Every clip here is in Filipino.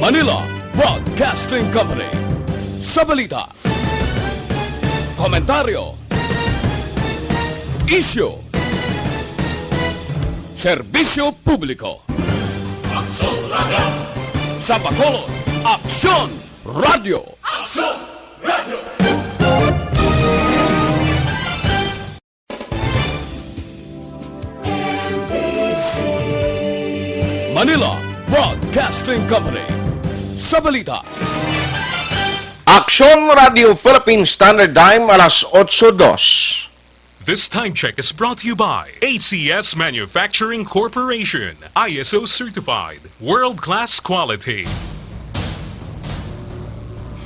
Manila Broadcasting Company. Sa balita, komentaryo, isyu, serbisyo publiko. Aksyon Radio! Sa Bacolod, Aksyon Radio! Aksyon Radio! Manila Broadcasting Company. Sa balita, Aksyon Radio Philippine Standard Time, alas 8:02. This time check is brought to you by ACS Manufacturing Corporation, ISO certified, world-class quality.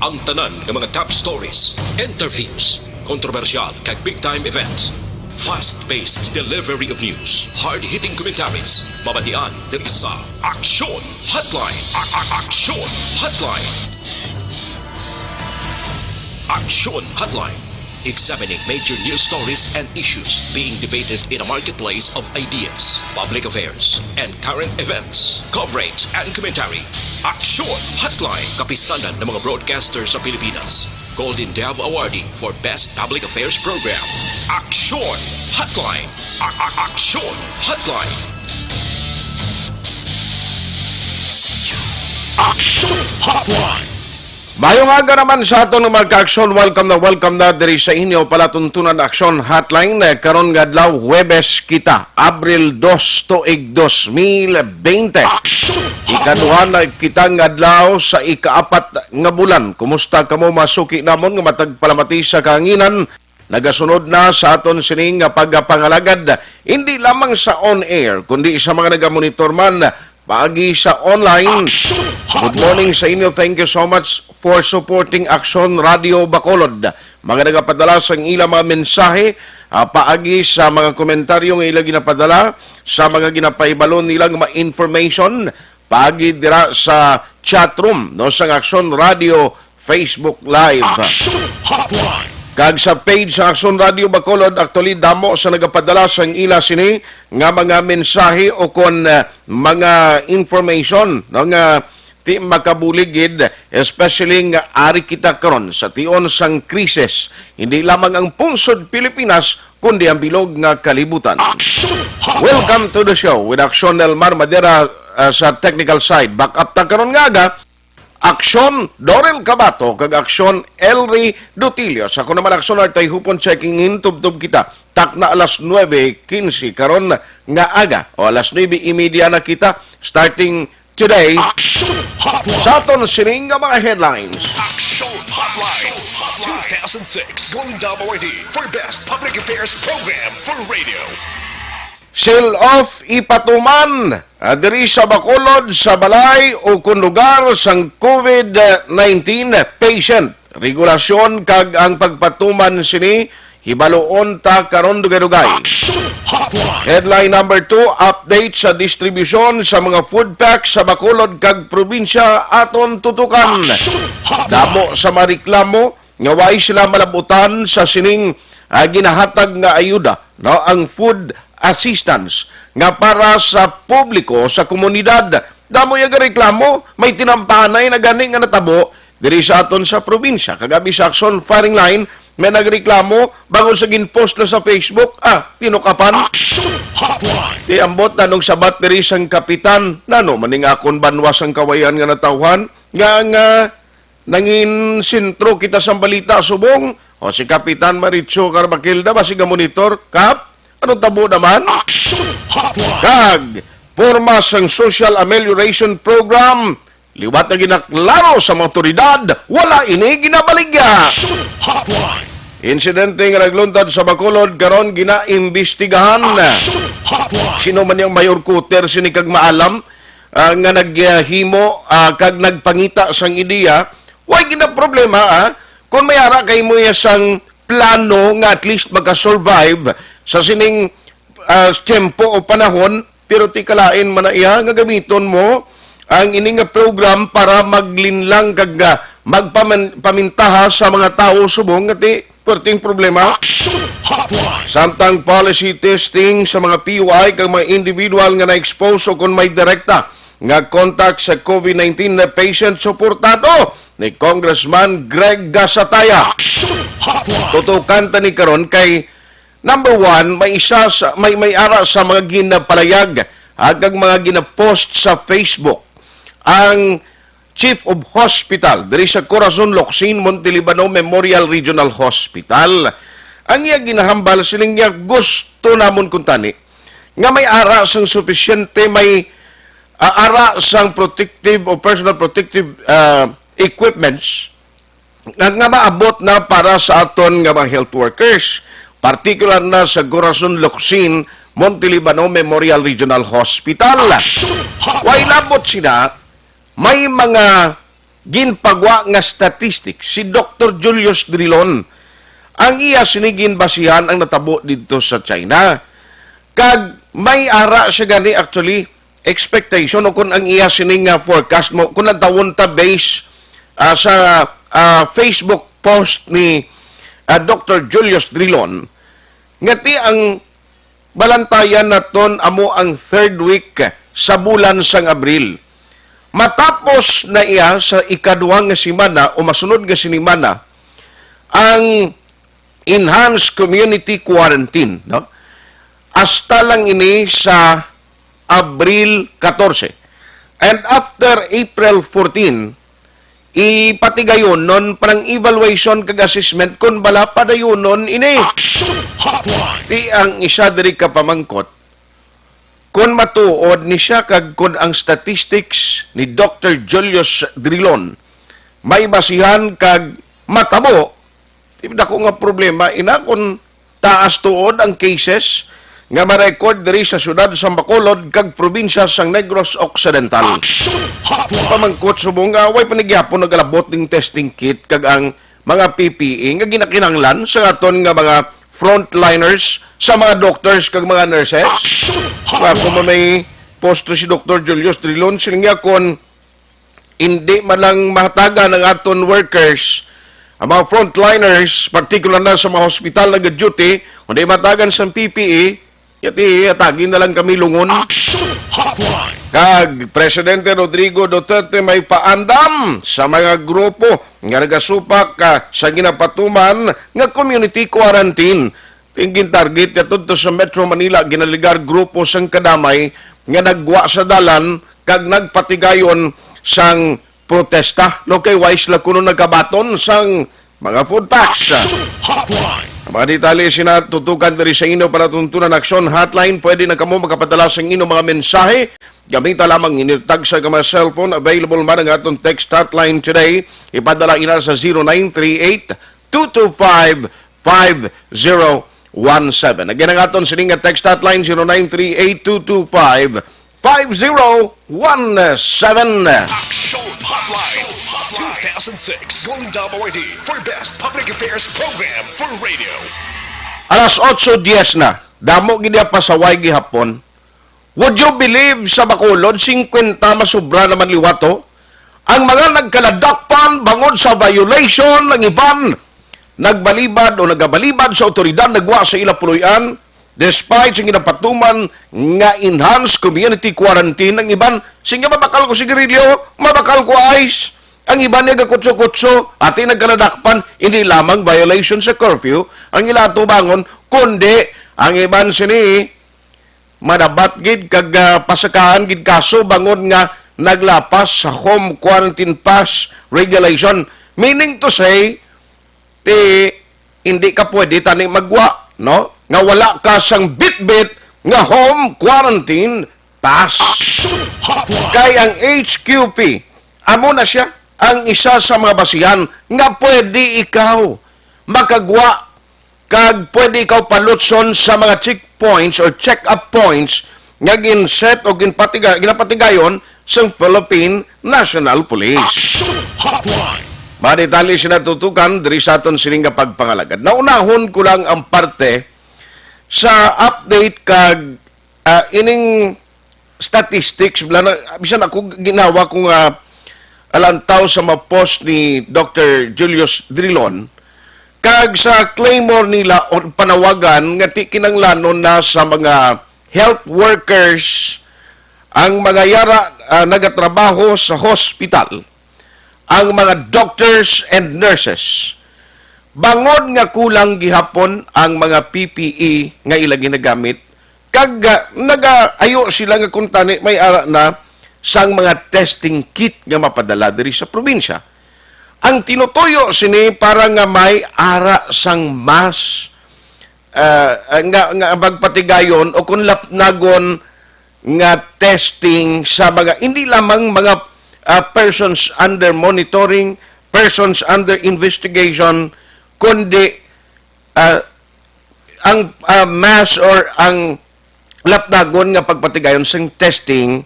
Ang tanan ng mga top stories, interviews, kontrobersyal kag big-time events, fast-paced delivery of news, hard-hitting commentaries, mabatian diri sa Aksyon Hotline. Aksyon Hotline. Aksyon Hotline. Examining major news stories and issues being debated in a marketplace of ideas, public affairs, and current events. Coverage and commentary. Aksyon Hotline. Kapisanan ng mga broadcasters sa Pilipinas. Golden Dove Awardee for Best Public Affairs Program. Aksyon Hotline. Aksyon Hotline. Aksyon Hotline. Mayong aga naman sa aton ng mga ka-aksyon. Welcome na diri sa inyo palatuntunan Aksyon Hotline. Karon nga adlaw Huwebes kita, Abril 2 tuig 2020. Ikaduhan na kita nga adlaw sa ikaapat nga bulan. Kumusta kamo masuki namon nga matag palamati sa kahanginan? Nagasunod na sa aton sining nga pagpangalagad hindi lamang sa on-air kundi sa mga nagamonitor man pagi sa online. Good morning sa inyo. Thank you so much for supporting Aksyon Radio Bacolod. Mga nagapadala sa ilang mga mensahe, paagi sa mga komentaryong ilang ginapadala, sa mga ginapaibalon nilang mga information, paagi dira sa chatroom no, sa Aksyon Radio Facebook Live. Aksyon Hotline. Kag sa page sa Aksyon Radio Bacolod, actually damo sa nagapadala sa ila sini nga mga mensahe o kon mga information no, nga ti makabuligid, especially nga ari kita karon sa tion sang krisis, hindi lamang ang pungsod Pilipinas kundi ang bilog nga kalibutan. Welcome to the show with Aksyon Elmar Madera sa technical side. Back up ta karon nga aga Aksyon Dorel Cabato kag Aksyon Elry Dutilio. Sa kuno naman Aksyon Tayhopon checking in tubtub kita. Tak na alas 9:15 karon nga aga o alas 9:30 na kita starting today. Aksyon Hotline. Sa aton sining nga mga headlines. Aksyon Hotline. 2006 Golden Dove Awardee for Best Public Affairs Program for Radio. Seal off ipatuman diri sa Bacolod sa balay o kun lugar sang COVID-19 patient. Regulasyon kag ang pagpatuman sini hibaloon ta karon dugay-dugay. Headline number 2, update sa distribusyon sa mga food packs sa Bacolod kag probinsya aton tutukan. Damo sa mariklamo nga way sila malabutan sa sining ginahatag nga ayuda no, ang food assistance nga para sa publiko sa komunidad. Damo yung reklamo, may tinampanay na gani nga natabo diri sa aton sa probinsya. Kagabi sa Aksyon Firing Line, may nagreklamo bago sa ginpost na sa Facebook, tinukapan. Di ambot na nung sabat diri sang kapitan, nano, maning akon banwas ang kawayan nga natawhan, nga nangin sintro kita sa balita subong, o si Kapitan Maricho Carbakilda, ba si monitor, Kap? Anong tabo naman? Kag, porma sang Social Amelioration Program, liwat na ginaklaro sa mga otoridad, wala ini ginabaligya. Insidente nga nagluntad sa Bacolod, karon ginaimbestigahan. Sino man yung mayor Cutter, sinikag maalam, nga naghimo, kag nagpangita sang ideya, why ginaproblema, kung may ara kay mo sang plano nga at least magka-survive sa sining tiyempo o panahon, pero tikalain man na iya nga gamiton mo ang ining program para maglinlang kag magpamintaha sa mga tao subong nga ti perting problema. Samtang policy testing sa mga PUI kag mga individual nga na-expose o kung may direkta nga contact sa COVID-19 na patient suportado ni Congressman Greg Gasataya. Tutukan ta ni karon kay number one, may isa sa, may ara sa mga ginapalayag agag mga ginapost sa Facebook ang Chief of Hospital diri sa Corazon Locsin Montelibano Memorial Regional Hospital. Ang iya ginahambal siling niya gusto namon kuntani nga may ara sang sufisyente, may ara sang protective o personal protective equipments nga maabot na para sa aton nga mga health workers, particular na sa Corazon Locsin Montelibano Memorial Regional Hospital. Way labot sila, may mga ginpagwa nga statistics si Dr. Julius Drilon. Ang iya sinigin basihan ang natabo dito sa China. Kag may ara siya gani actually expectation o kung ang iya sining forecast mo kung ang tawon ta base sa Facebook post ni Dr. Julius Drilon ngati ang balantayan naton amo ang third week sa bulan sang Abril. Matapos na iya sa ikaduhang nga semana o masunod nga semana ang enhanced community quarantine, no? Hasta lang ini sa Abril 14. And after April 14, ipatigayon nun parang evaluation kag assessment kung bala pa dayon nun ini. Di ang isa diri ka pamangkot kung matuod ni siya kag kung ang statistics ni Dr. Julius Drilon may basihan kag matabo, di ba ko nga problema ina kung taas tuod ang cases nga ma-record diri sa syudad sa Bacolod kag probinsya sang Negros Occidental. Pamangkot subong nga way panigyapon nagalabot ning testing kit kag ang mga PPE nga ginakinahanglan sa aton nga mga frontliners, sa mga doctors kag mga nurses. Kung may posto si Dr. Julius Drilon, sila kung hindi man lang mahataga ng aton workers, ang mga frontliners, particular na sa mga hospital na duty, kung di matagan sa PPE, yati atagin na lang kami lungon. Kag Presidente Rodrigo Duterte may paandam sa mga grupo nga nagasupak sa ginapatuman nga community quarantine. Tingin target yatod sa Metro Manila ginaligar grupo sang kadamay nga nagwa sa dalan kag nagpatigayon sang protesta. Lokay wise la kuno nagkabaton sang mga food packs. Mga detalye sinatutukan diri sa ino para tuntunan Aksyon Hotline. Pwede na kamo makapadala sa ino mga mensahe. Gamita lamang initag sa mga cellphone. Available man ang atong text hotline today. Ipadala ina sa 0938-225-5017. Again ang aton sining text hotline 0938-225-5017. Aksyon Hotline 2006 Golden WD for Best Public Affairs Program for Radio. Alas 8:10 na. Damo gid pa sa YG hapon. Would you believe sa Bacolod 50 masubra naman liwato? Ang mga nagkaladakpan bangod sa violation ng iban nagbalibad o nagabalibad sa otoridad nagwa sa ila puluyan despite sa ginapatuman nga enhanced community quarantine ng iban. Sige mabakal ko sigarilyo, mabakal ko ice. Ang iba niya gakutso-kutso at nagkaladakpan, hindi lamang violation sa curfew ang ilato bangon, kundi ang iban sini madabat gid kag pasakaan gid kaso bangon nga naglapas sa home quarantine pass regulation. Meaning to say, hindi ka pwede tani magwa, no? Nga wala ka sang bit-bit nga home quarantine pass. Kay ang HQP, amo na siya ang isa sa mga basihan nga pwede ikaw makagwa kag pwede ikaw palutson sa mga checkpoints or check-up points nga ginset o ginapatigayon sa Philippine National Police. Madetali sinatutukan diri sa aton sining pagpangalagad. Naunahon ko lang ang parte sa update kag ining statistics bisan ako ginawa kung alantaw sa ma-post ni Dr. Julius Drilon kag sa claimor nila o panawagan nga kinanglanon na sa mga health workers ang mga yara nagatrabaho sa hospital, ang mga doctors and nurses, bangod nga kulang gihapon ang mga PPE nga ilang ginagamit, kag nagaayo sila nga kung tani may ara na sang mga testing kit nga mapadala diri sa probinsya. Ang tinutuyo sini para nga may ara sang mass nga magpatigayon o kung lapnagon nga testing sa mga hindi lamang mga persons under monitoring, persons under investigation, kundi ang mass or ang lapnagon nga pagpatigayon sang testing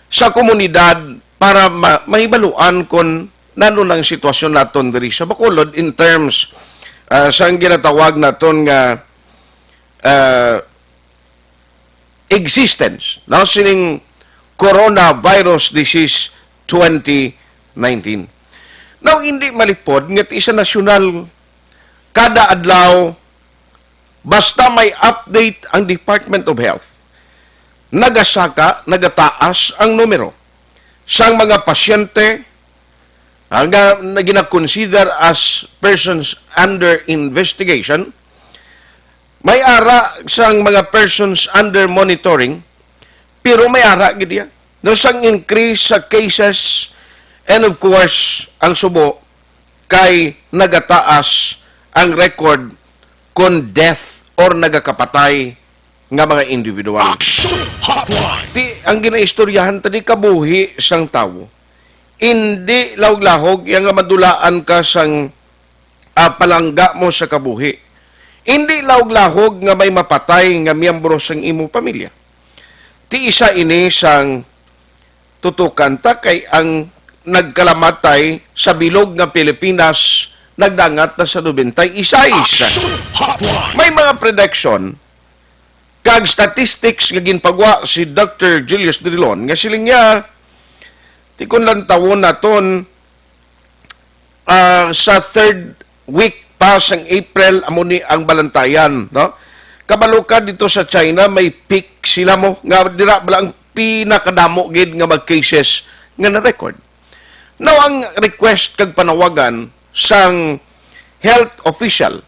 sa komunidad para mahibaluan kung nanon ang sitwasyon naton diri sa Bacolod in terms sa ginatawag naton nga existence now sining coronavirus disease 2019. Now, hindi malipod nga isa nasyonal kada adlaw basta may update ang Department of Health. Nagataas ang numero sang mga pasyente nga gina-consider as persons under investigation, may ara sang mga persons under monitoring, pero may ara gid yan. No sang increase sa cases and of course ang subo kay nagataas ang record kon death or nagakapatay nga mga individual. Aksyon Hotline. Ang ginaistoryahan tadi kabuhi sang tawo. Hindi lawg-lahog yang nga madulaan ka sang palangga mo sa kabuhi. Hindi lawg-lahog nga may mapatay nga miyembro sang imo pamilya. Ti isa ini sang tutukan ta kay ang nagkalamatay sa bilog nga Pilipinas nagdangat na sa 90 isa-isa. May mga prediction kag statistics nga ginpagwa si Dr. Julius Drilon nga siling niya tikon lang tawon naton sa third week pa sang April amo ni ang balantayan, no? Kabalukan dito sa China may peak sila mo nga dira bala ang pinakadamo gid nga mag cases nga na record. Now ang request kag panawagan sang health official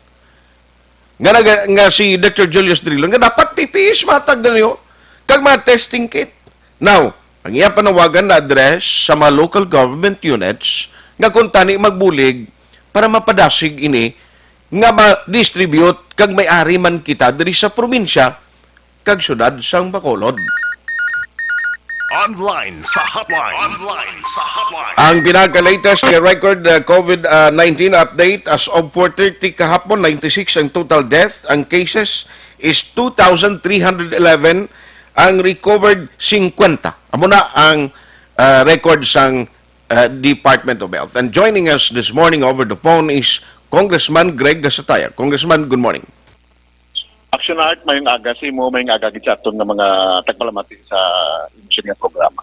nga si Dr. Julius Drilon nga dapat PPEs matag na niyo kag mga testing kit. Now, ang iya panawagan na address sa mga local government units nga kung tani magbulig para mapadasig ini nga ma-distribute kag may-ari man kita diri sa probinsya kag syudad sang Bacolod. Online sa hotline. Online sa hotline. Ang pinaka-latest record COVID-19 update as of 4:30 kahapon, 96 ang total death. Ang cases is 2,311. Ang recovered 50. Amo na ang record sang Department of Health. And joining us this morning over the phone is Congressman Greg Gasataya. Congressman, good morning. Aksyon Art, mayong aga si mo, mayong aga gitsaton ng mga tagpalamati sa inyong nga programa.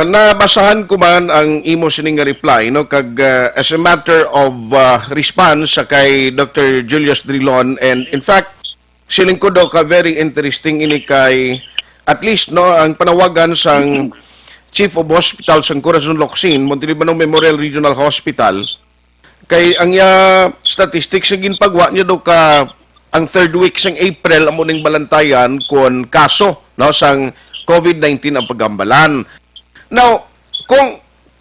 Nabasahan ko man ang imo sining nga reply, no? Kag as a matter of response sa kay Dr. Julius Drilon, and in fact, siling ko daw ka very interesting ini kay at least no ang panawagan sang Chief of Hospital sang Corazon Locsin, Montalban Memorial Regional Hospital, kay ang statistics sa ginpagwa niya daw ka ang third week sang April amo ning balantayan kon kaso no sang COVID-19 ang pagambalan. Now,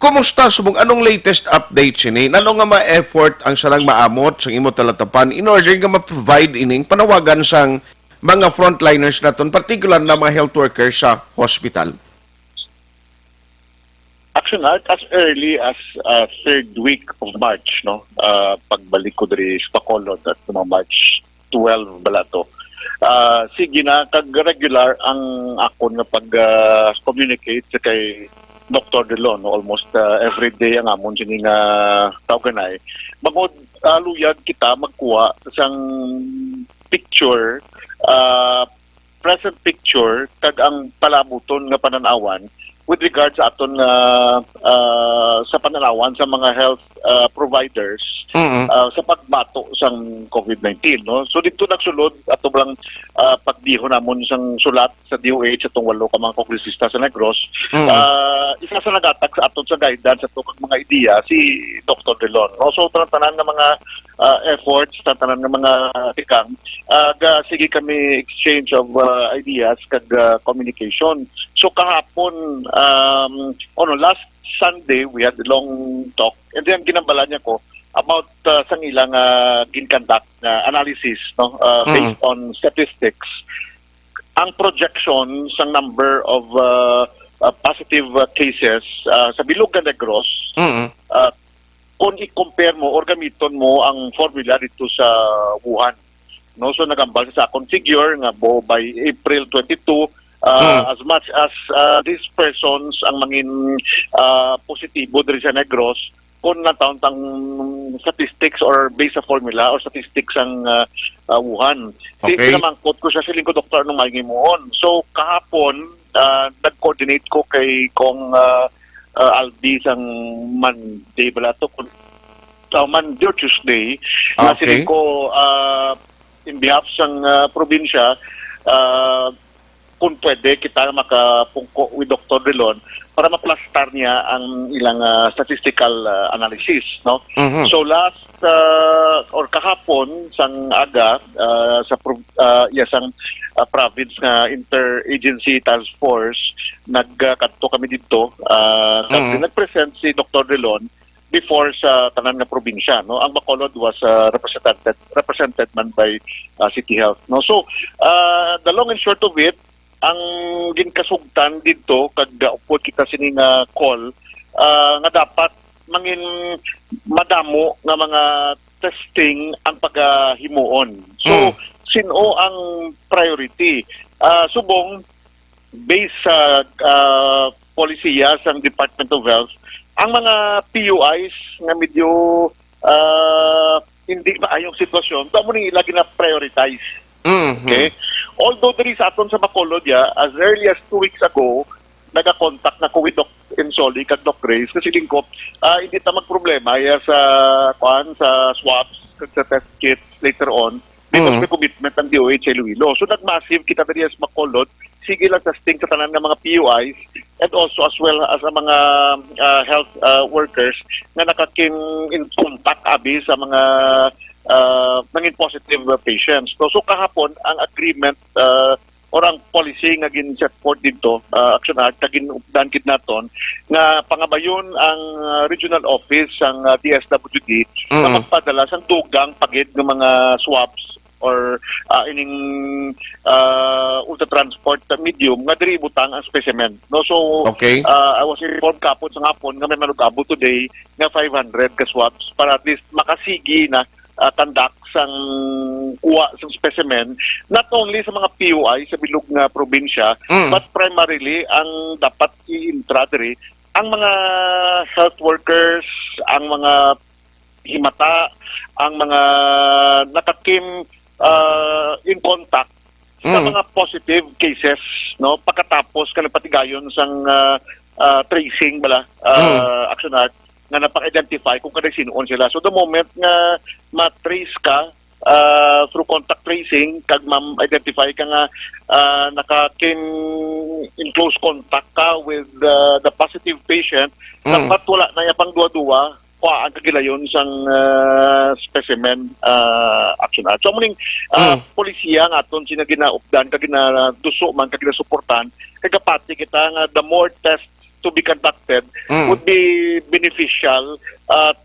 kumusta subong anong latest updates ini? Nano nga ma-effort ang sarang maamot sang imo talatapan in order nga ma-provide ining panawagan sang mga frontliners naton, particular na mga health workers sa hospital? Action Art, as early as third week of March, no? Pagbalik ko diri sa Bacolod at March 12 balato. Sige na, kag-regular ang akon nga pag-communicate sa kay Dr. Delon, no? Almost every day ang amon sining tawganay. Bangod luyag kita magkuha sang picture, present picture, kag ang palabuton nga pananawan with regards sa aton sa pananawan sa mga health providers sa pagbato sang COVID-19, no. So dito nagsulod ato lang pagdiho namon sang sulat sa DOH atong 8 ka mga kongresista sa Negros. Isa sa nagatak sa aton sa guidance ato kag mga ideya si Dr. Delon, no. So tanan nga mga efforts, tanan nga mga tikang sige kami exchange of ideas kag communication. So kahapon last Sunday we had a long talk and then ginambala niya ko about sang ilang ginconduct analysis, no, based on statistics. Ang projection sang number of positive cases sa bilog nga Negros, kung i-compare mo or gamiton mo ang formula dito sa Wuhan, no. So nagambal sa akong figure nga by April 22 as much as these persons ang mangin positibo diri sa Negros, kung nataon tang statistics or based sa formula or statistics ang Wuhan. Okay. Pinamangkot ko siya siling ko doktor nung magingimuon. So kahapon nag-coordinate ko kay kong Albi sang Monday bala to Monday or Tuesday na siling ko in behalf sang probinsya kung pwede kita makapungko with Dr. Delon para maplastar niya ang ilang statistical analysis, no. So last or kahapon sang aga sa sang province nga interagency task force nagkadto kami dito nagpresent si Dr. Delon before sa tanan nga probinsya, no. Ang Bacolod was represented man by City Health, no. So the long and short of it, ang ginkasugtan dito kag upod kita sini nga call nga dapat mangin madamo nga mga testing ang paghimuon. So sino ang priority? Subong based sa polisiya sang Department of Health, ang mga PUIs nga medyo hindi maayong sitwasyon, tamo ni lagi na prioritize. Okay? Although there is aton sa Bacolod as early as 2 weeks ago, nag-contact na ko with Doc Insoli kag Doc Grace kasi lingkop hindi ta magproblema sa swabs kag sa test kits later on because may commitment ng DOH sa Iloilo. So nag-massive kita diri sa Bacolod, sige lang testing sa tanan ng mga PUIs and also as well as ang mga health workers na nakakin in contact abi sa mga nanging positive patients. So kahapon, ang agreement or ang policy nga gin-set forth dito, Aksyon kagin updan kid naton, nga pangabayon ang regional office ang DSWD na magpadala sang dugang pagid ng mga swabs or ining ultra transport medium nga diri butang ang specimen, no. So I was informed kapon sa hapon nga may manugabo today nga 500 ka swabs para at least makasigi na conduct sang kuha sang specimen not only sa mga PUI sa bilog nga probinsya but primarily ang dapat i-intra diri ang mga health workers, ang mga himata, ang mga nakakim in contact sa mga positive cases, no, pagkatapos kanang patigayon sang tracing bala Aksyon nga napaka-identify kung kada sinuon sila. So the moment nga ma-trace ka through contact tracing, kag ma-identify ka nga nakakin in close contact ka with the positive patient, dapat wala na yapang duwa-duwa ang kagilayon sang specimen Aksyon. So muning polisiya nga aton sina ginaupdan kag ginaduso man kag ginasuportan kagapati kita nga the more tests to be conducted would be beneficial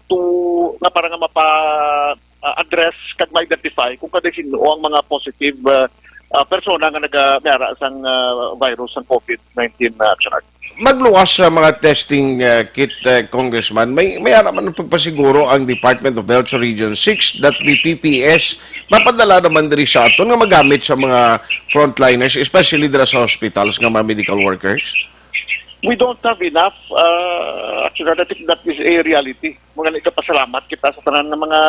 to nga para nga mapa-address kag ma-identify kung kada sino ang mga positive persona nga nagamera sang virus ng COVID-19 Aksyon. Magluwas sa mga testing kit, Congressman, may araman ng pagpasiguro ang Department of Health sa Region 6 that the PPS mapadala naman diri sa aton nga magamit sa mga frontliners, especially dira sa hospitals nga mga medical workers? We don't have enough. Actually, I think that is a reality. Mga ikapasalamat kita sa tanan ng mga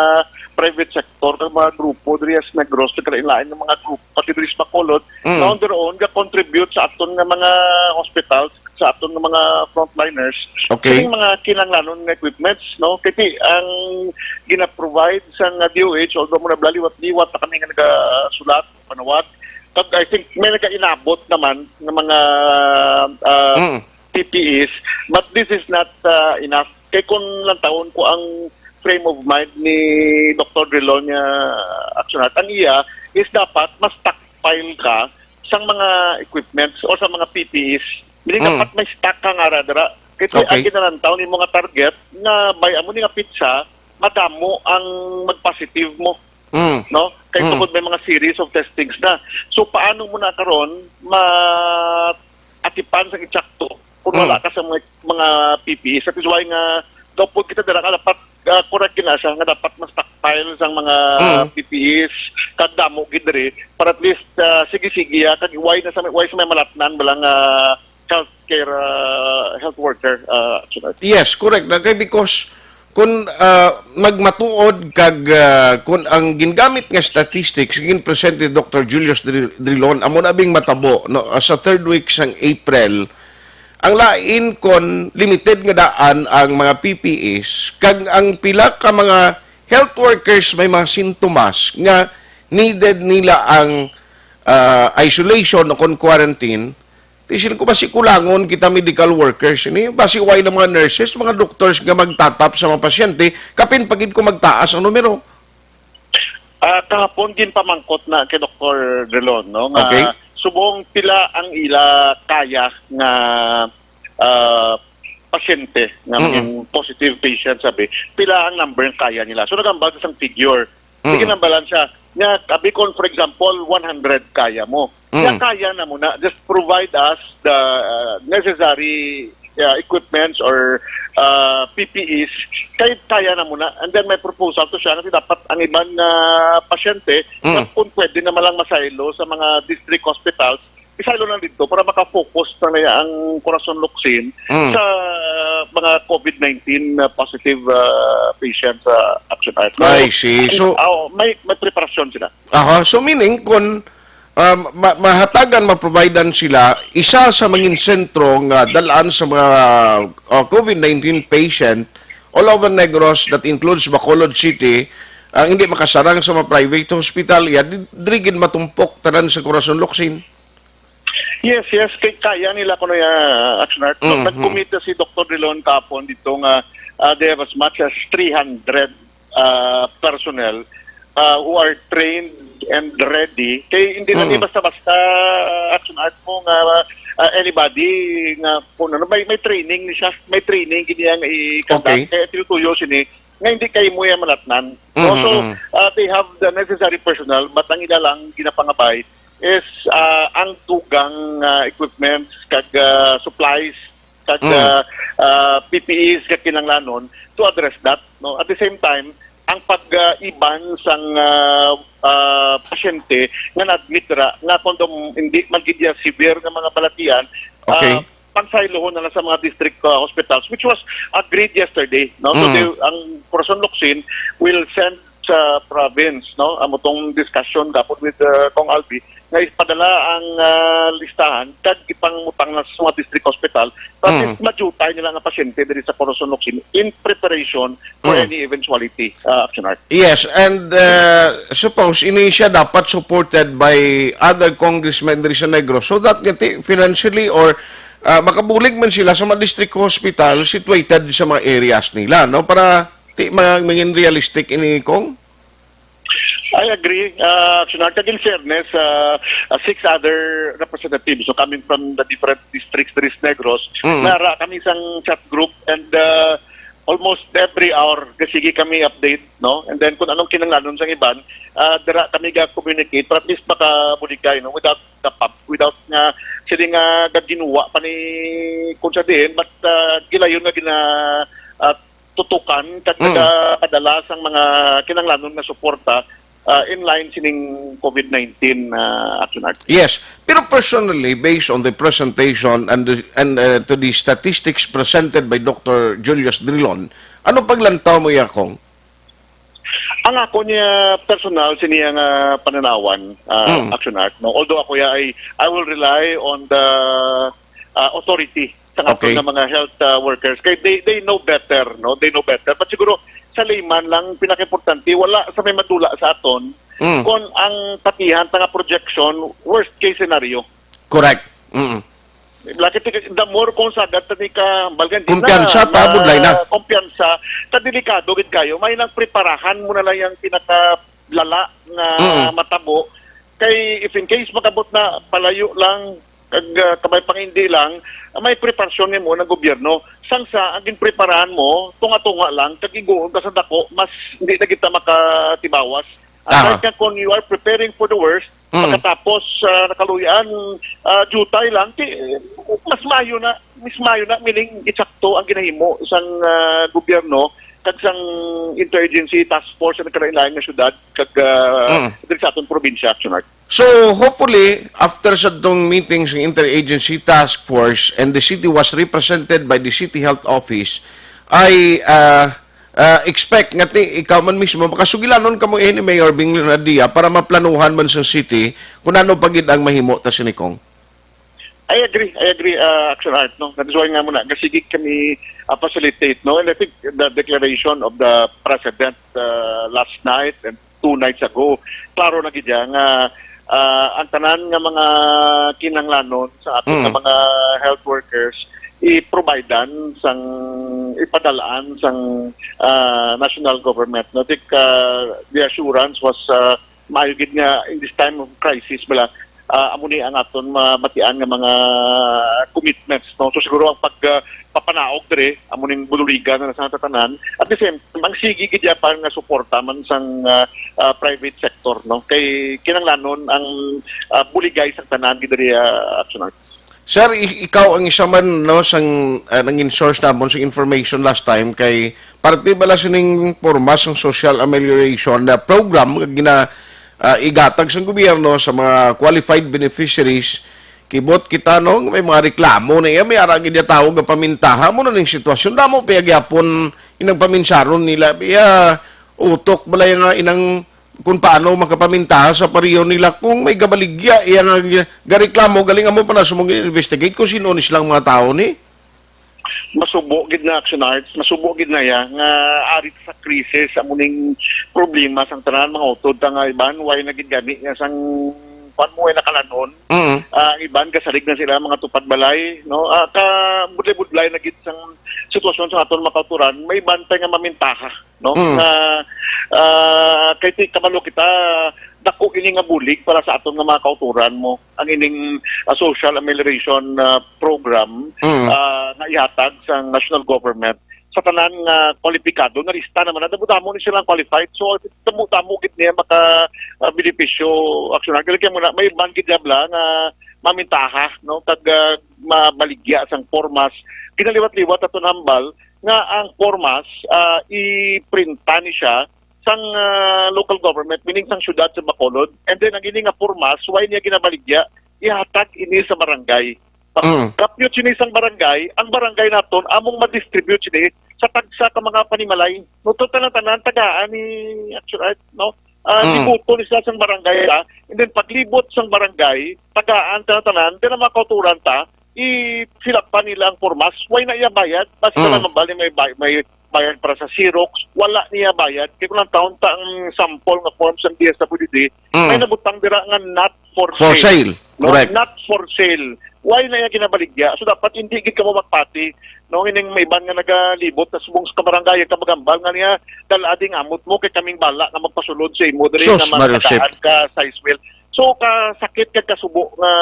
private sector, ng mga grupo, diri sa Negros, nagkalain ng mga grupo, pati diri sa Bacolod, na on their own, ga-contribute sa aton ng mga hospitals, sa aton ng mga frontliners, Okay. kining mga kinanglanon nga equipments, no? Kaya ang gina-provide sa DOH, although muna blaliwat-liwat na kami nga nagasulat, panawat, I think may nagka-inabot naman ng mga PPEs, but this is not enough. Kaya kung lang taon ko ang frame of mind ni Dr. Drelonia Aksyon, ang iya is dapat mas stockpile ka sa mga equipments o sa mga PPEs. Hindi dapat may stock ka nga radara. Kaya ang ginalantaw ni mga target na bayan mo ni nga pizza, madamo ang mag-positive mo. No? Kaya tungkol may mga series of testings na. So paano mo na karon ma-atipan sa itsakto kung wala ka sa mga PPEs? That is why nga daw po kita dara dapat correct na siya nga dapat ma-stockpile sa mga PPEs kadamo gid diri para at least sige-sige kag why sa may malatnan balang healthcare health worker. Yes, correct. Kay because kung magmatuod kag kung ang gingamit nga statistics gin present ni Dr. Julius Drilon amo na bing matabo no sa third week sang April ang lain kon limited nga daan ang mga PPEs kag ang pila ka mga health workers may mga sintomas nga needed nila ang isolation o kon quarantine. Tisil ko basi kulangon kita medical workers ini basi why ng mga nurses, mga doctors nga magtatap sa mga pasyente kapin pagid ko magtaas ang numero. Kahapon din pamangkot na kay Dr. Delon no nga Okay. subong pila ang ila kaya nga pasyente nga maging positive patient sabi pila ang number ang kaya nila. So nagambal sa figure. Sige nambalan siya nga kabikon for example 100 kaya mo. Kaya kaya na muna, just provide us the necessary equipments or PPEs, kaya na muna. And then may proposal to siya na dapat ang ibang pasyente, kung pwede na malang masaylo sa mga district hospitals, isaylo lang dito para makafocus na ang Corazon Luxin sa mga COVID-19 positive patients sa Aksyon. I see. So, may preparasyon sila. so meaning kung mahatagan, maprovidean sila, isa sa mga sentro nga dalaan sa mga COVID-19 patient all over Negros that includes Bacolod City, hindi makasarang sa mga private hospital, drigid matumpok tanan sa Corazon Luxin. Yes, kaya nila ko na Action Art. Nag-commit si Dr. Delon kapon dito nga they have as much as 300 personnel who are trained and ready. Kaya hindi lang basta-basta Action Art mo nga anybody nga may training ni siya, may training gini ang i-conduct. Kaya tinutuyo sini nga hindi kayo mo yung malatnan. So they have the necessary personnel but ang ila lang ginapangabay is ang tugang equipments kag supplies kag PPEs kag kinanglanon to address that. No? At the same time, ang pag-iban sang pasyente nga na-admit nga kung hindi magiging severe nga mga balatian, pansaylohon na lang sa mga district hospitals, which was agreed yesterday. No? So ang Corazon Luxin will send sa province, no, amotong discussion dapat with Kong Albi nga ipadala ang listahan kag ipangutang na sa mga district hospital para majutay nila nga pasyente diri sa Corazon Luxin in preparation for any eventuality. Action Art. Yes, and suppose ini siya dapat supported by other congressmen diri sa Negros so that financially or makabulig man sila sa mga district hospital situated sa mga areas nila, no, para maging realistic ini Kong. I agree. In fairness, 6 other representatives so coming from the different districts there is Negros, nara kami isang chat group and almost every hour kasi kami update, no? And then kung anong kinanglanon sa iban, dara kami ga-communicate para at least makabuligay, no? Without nga sila nga gaginuwa pa ni kung sa din, but gilayon nga tutukan kag nagadalas ang mga kinanglanon nga suporta in line sining COVID-19 Action Art. Yes, pero personally based on the presentation and to the statistics presented by Dr. Julius Drilon, ano paglantaw mo ya Kong? Ang ako niya personal siniya nga pananawan Action Art, no, although ako I will rely on the authority sa ato Okay. nga mga health workers kay they know better, no, they know better, but siguro sa layman lang pinakaimportante wala sa may madula sa aton kung ang patihan nga projection worst case scenario. Correct. Mm. Lakit the more kung sagad tani ka balgan Kumpiyansa pa, budlay na. kumpiyansa ta delikado gid kayo may nang preparahan mo na lang yung pinaka lala nga matabo kay if in case makabot na palayo lang kag kamay pang hindi lang may preparasyon nimo ng gobyerno sangsa ang ginpreparahan mo tunga-tunga lang kag iguon ka sa dako mas hindi na kita makatibawas. Unlike kung you are preparing for the worst pagkatapos nakaluyan jutay lang mas mayo na meaning itsakto ang ginahimo isang gobyerno kag sang interagency task force na kinailangan nga syudad kag diri sa atong probinsya Action Art. So, hopefully, after sa itong meetings ng Interagency Task Force and the city was represented by the City Health Office, I expect nga ikaw man mismo, makasugilanon ka mo ni Mayor Bing Nadia para maplanuhan man sa city kung ano pagid ang mahimo ta sinikong. I agree, Action Art, no? That's why nga muna, kasigig kami facilitate, no? And I think the declaration of the President last night and 2 nights ago, klaro na gid nga ang tanan nga mga kinanglanon sa ating mga health workers i-providean sang ipadalaan sang national government. No? I think the assurance was maayo gid nga in this time of crisis bala amuni ang aton mabatian nga mga commitments, no. So siguro ang pagpapanaog dire amuning bululigan na sa tatanan at the same time ang sige gid pa nga suporta man sang private sector, no, kay kinanglanon ang buligay sa tanan gid dire Action Art. Sir, ikaw ang isa man no sang nangin source namon sa information last time kay parte bala sining porma sang social amelioration na program nga gina igatag sa gobyerno sa mga qualified beneficiaries kibot kita no may mga reklamo na may ara gid tawag nga pamintaha mo na ning sitwasyon damo pagyapon inang paminsaron nila biya utok balay nga inang kung paano makapamintaha sa pariyo nila kung may gabaligya iya nga gareklamo galing amo pa na sumong investigate kung sino ni silang mga tao ni masubo gid na Action Arts, masubo gid na ya nga arit sa krisis amuning problema sang tanan mga utod nga iban way na gid gani nga sang panmuhay na kalanon. Ang iban kasalig na sila mga tupad balay, no, ka budlay na gid sang sitwasyon sa aton makauturan may bantay nga mamintaha, no, nga kay ti kabalo kita dako ini nga bulig para sa aton nga mga kauturan mo ang ining social amelioration program nga ihatag sa national government sa tanan nga kwalipikado na lista naman na damo ni silang qualified so damo gid niya maka benepisyo Action Art kaya muna may bangkid jabla nga mamintaha, no, kag mabaligya sang formas kinaliwat-liwat aton hambal nga ang formas i-printa ni siya sang local government, meaning sang syudad sa Bacolod, and then ang ini nga formas, why niya ginabaligya, ihatag ini sa barangay. Kapyot sini sang barangay, ang barangay naton among ma-distribute sini sa tagsa ka mga panimalay. No, tanan tagaan ni Action Art, no? Dibuto ni sa sang barangay, and then paglibot sang barangay, tagaan tanan, din ang mga kauturan ta, i-fill up pa nila ang formas, why na iya bayad? Basta naman bali may bayad para sa Xerox, wala niya bayad. Kaya kung lang taon ta ang sample nga forms ng DSWD, may nabutang dira nga not for sale. No? Correct. Not for sale. Why na yan kinabaligya? So dapat hindi gid ka mo magpati. No, hining may iban nga nagalibot na subong sa kabarangay kabagambal nga niya dalading amot mo kay kaming bala nga magpasulod sa imo diri nga magdaan ka sa Iswell. So kasakit kag kasubo nga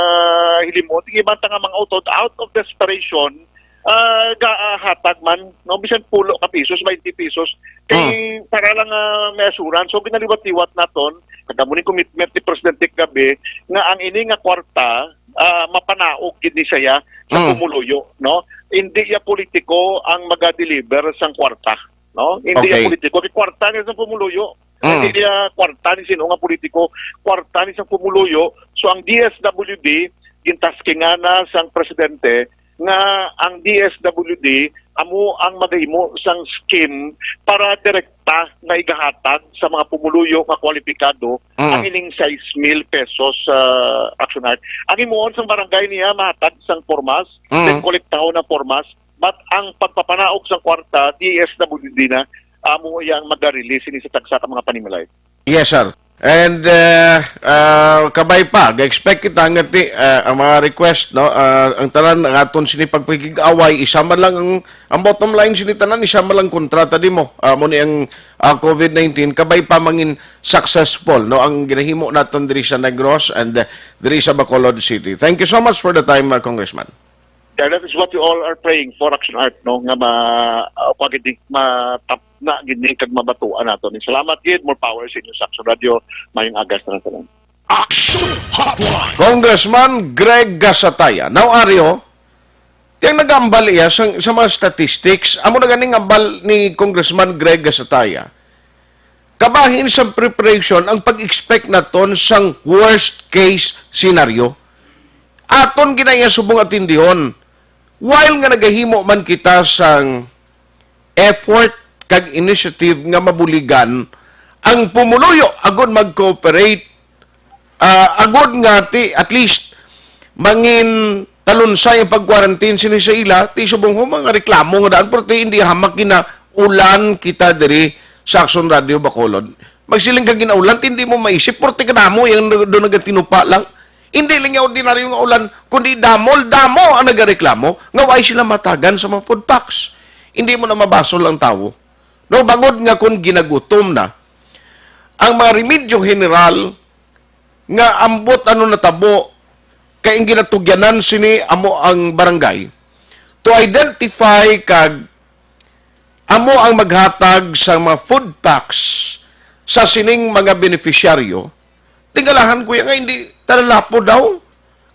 hilimot iban ta nga mga utod out of desperation hatag man, no, bisan pulo ka pesos, 20 pesos, kay para lang may assurance. So, ginaliwat-liwat naton, kagamuning commitment ni Presidente Gabi, nga ang ini nga kwarta, mapanaog gid ni saya sa pumuluyo, no? Hindi ya politiko ang maga-deliver sang kwarta, no? Hindi ya politiko, kay kwarta ni sang pumuluyo. Hindi ya kwarta ni sino nga politiko, kwarta ni sang pumuluyo. So, ang DSWD, gintaskingan na sang Presidente, nga ang DSWD amo ang magahimo sang scheme para direkta na igahatag sa mga pumuluyo nga kwalipikado ang ining 6,000 pesos sa Aksyon Art. Ang imuon sang barangay niya mahatag sang formas, then kolektahon na formas, but ang pagpapanaog sang kwarta DSWD na amo yang mag-release ini sa tagsa ka mga panimalay. Yes, sir. And kabay pa, ga-expect kita nga ang mga request, no? Ang tanan ang aton sini pagpikig-away, isa man lang ang bottom line sini tanan, isa man lang kontrata di mo. Mo ni ang COVID-19 kabay pa mangin successful, no? Ang ginahimo naton diri sa Negros and diri sa Bacolod City. Thank you so much for the time, Congressman. Yeah, that is what you all are praying for, Aksyon Art, no? Nga matap na gini kag mabatuan nato. Salamat gid, more power sa inyo sa Aksyon Radio. Mayong agas na lang. Aksyon Hotline. Congressman Greg Gasataya. Now, Aryo, tiyang nag-ambal iya sa mga statistics, amo na ganing ambal ni Congressman Greg Gasataya. Kabahin sa preparation ang pag-expect naton sang worst case scenario. Aton ginaya subong atindihon. While nga nagahimo man kita sang effort kag initiative nga mabuligan ang pumuluyo agud mag-cooperate agud nga ti at least mangin talunsay ang pag-quarantine sini sa ila ti subong mga reklamo nga daan pero hindi hamak gina ulan kita diri sa Aksyon Radio Bacolod. Magsiling ka ginaulan hindi mo maisip porte kadamo yang do nagatinupa lang. Hindi lang yung ordinaryo nga ulan, kundi damo ang nagareklamo, nga why sila matagan sa mga food packs. Hindi mo na mabasol ang tao. No, bangod nga kung ginagutom na, ang mga remedyo general, nga ambot ano natabo, kaya ang ginatugyanan sini amo ang barangay, to identify kag amo ang maghatag sa mga food packs sa sining mga beneficiaryo, tingalahan ko nga hindi talalapo daw.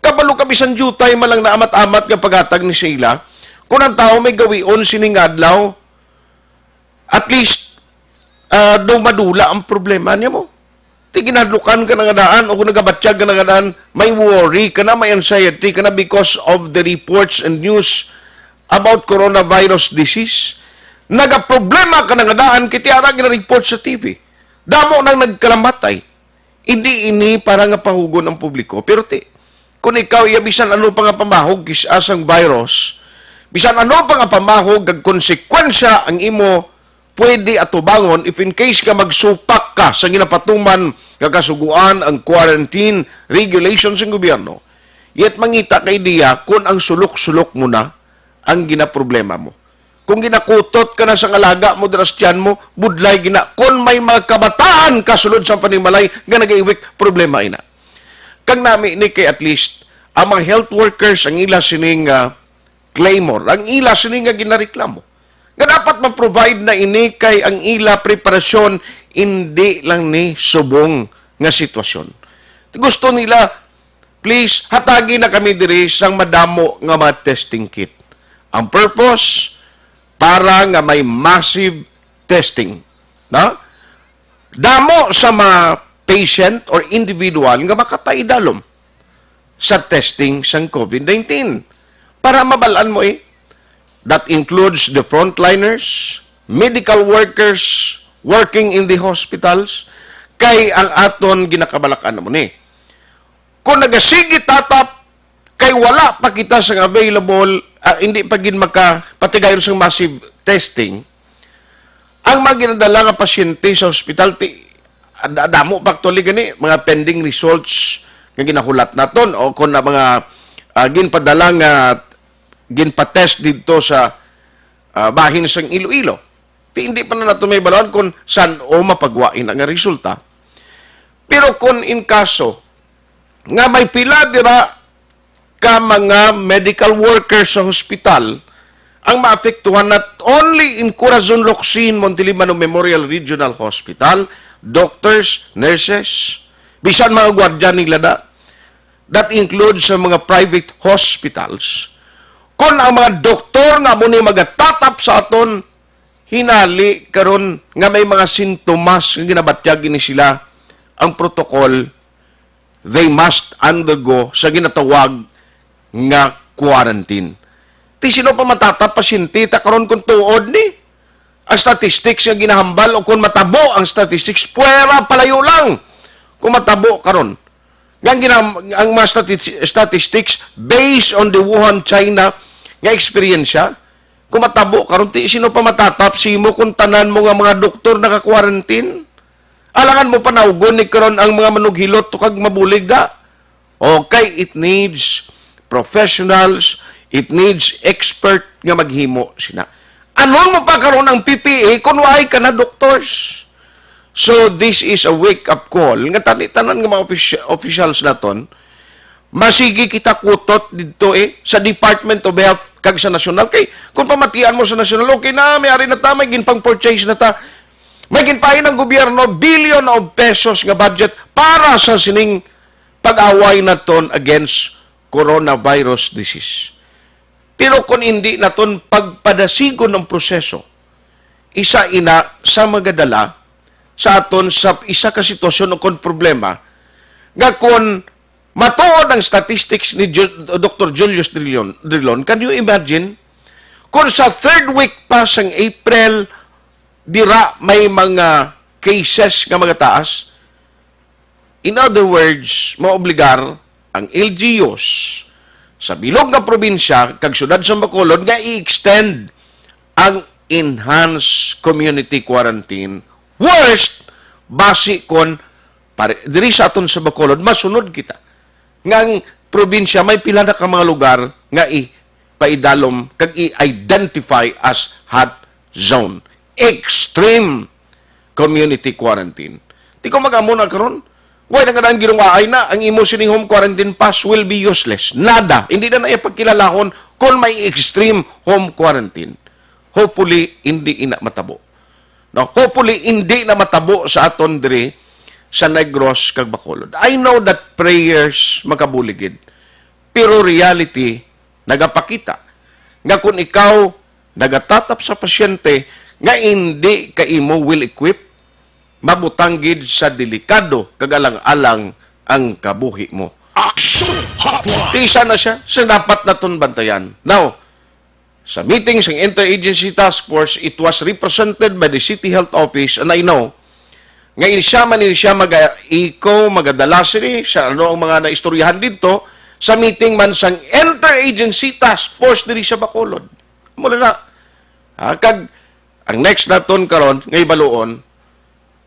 Kabalo kabisan jutay malang na amat-amat nga paghatag ni sila. Kung ang tao may gawion sining adlaw, at least daw madula ang problema niya mo. Tiginadlukan ka na nga daan o kung nagabatsyag ka na nga daan, may worry ka na, may anxiety ka na because of the reports and news about coronavirus disease. Nagaproblema ka na nga daan, kitiara gina-report sa TV. Damo nang nagkalamatay. Hindi ini para nga pahugon ang publiko. Pero kung ikaw bisan ano pa nga pamahog kisasang virus, bisan ano pa nga pamahog kag konsekwensya ang imo pwede atubangon if in case ka magsupak ka sa ginapatuman kakasuguan ang quarantine regulations ng gobyerno. Yet mangita kay diya kung ang sulok-sulok mo na ang ginaproblema mo. Kung ginakutot ka na sa alaga mo, drastyan mo, budlay gina. Kung may mga kabataan kasulod sa panimalay, nga nag-iwik, problema ina. Kang nami ni kay at least, ang mga health workers, ang ila sining claimor, ang ila sining ginareklamo. Nga dapat ma-provide na ini kay ang ila preparasyon, hindi lang ni subong nga sitwasyon. Gusto nila, please, hatagi na kami diri sang madamo nga mga testing kit. Ang purpose, para nga may massive testing. No? Damo sa mga patient or individual nga makapaidalom sa testing sang COVID-19. Para mabalaan mo that includes the frontliners, medical workers working in the hospitals, kay ang aton ginakabalakan mo ni. Kung nagasigi tatap, kay wala pa kita sang available, hindi pa gin makapatigayon sang massive testing, ang mga ginadala nga pasyente sa hospital, damo pa actually gani, mga pending results nga ginahulat naton o kung na mga ginpadala nga ginpatest dito sa bahin sang Iloilo. Hindi pa na nato may balon kung saan o mapagwain ang resulta. Pero kung in kaso nga may pila dira ka mga medical workers sa hospital ang maapektuhan not only in Corazon Locsin, Montelimano Memorial Regional Hospital, doctors, nurses, bisan mga gwardiya nila that includes sa mga private hospitals. Kung ang mga doktor nga muna magatatap sa aton, hinali karon nga may mga sintomas nga ginabatyag ni sila, ang protocol, they must undergo sa ginatawag nga quarantine. Ti sino pa matatap pasyente, ta karon kung tuod ni. Ang statistics nga ginahambal o kung matabo ang statistics, puwera palayo lang. Kung matabo karon. Ang mga statistics based on the Wuhan, China nga experience, kung matabo karon, ti sino pa matatap simo kung tanan mo nga mga doktor naka-quarantine? Alangan mo panawgon ni karon ang mga manughilot to kag mabulig da. Okay, it needs professionals, it needs expert nga maghimo sina. Anong mapakaroon ang PPE kung waay ka na doctors? So, this is a wake-up call. Nga tanan nga mga officials naton, masigi kita kutot dito sa Department of Health kag sa National. Kay, kung pamatian mo sa National, okay na, may ari na ta, may ginpang-purchase na ta. May ginpain ng gobyerno, billion of pesos nga budget para sa sining pag-away naton against coronavirus disease. Pero kung hindi naton pagpadasigon ng proseso, isa ina sa magadala sa aton sa isa ka sitwasyon o kon problema nga kung matuod ang statistics ni Dr. Julius Drilon, can you imagine kung sa third week pa sang April dira may mga cases nga magataas? In other words, maobligar ang LGUs sa bilog nga probinsya kag syudad sa Bacolod nga i-extend ang enhanced community quarantine. Worst, basi kon diri sa aton sa Bacolod, masunod kita. Ngang probinsya, may pila na ka mga lugar nga paidalom kag i-identify as hot zone. Extreme community quarantine. Di ko mag-amo na karon. Why na ganang ginuwaay na, ang imo sining home quarantine pass will be useless. Nada. Hindi na ipagkilalahon kung may extreme home quarantine. Hopefully, hindi ina matabo. No? Hopefully, hindi na matabo sa aton diri sa Negros kag Bacolod. I know that prayers makabuligid. Pero reality, nagapakita. Nga kung ikaw nagatatap sa pasyente, nga hindi ka imo will equip, mabutanggid sa delikado kagalang-alang ang kabuhi mo. Aksyon Hotline. Tisa na siya, sa dapat naton bantayan. Now, sa meeting sa Interagency Task Force, it was represented by the City Health Office, and I know, nga siya magadala sini sa ano ang mga naistoryahan dito, sa meeting man sang Interagency Task Force diri sa Bacolod. Mula na. Kag, ang next naton karon ngay baluon,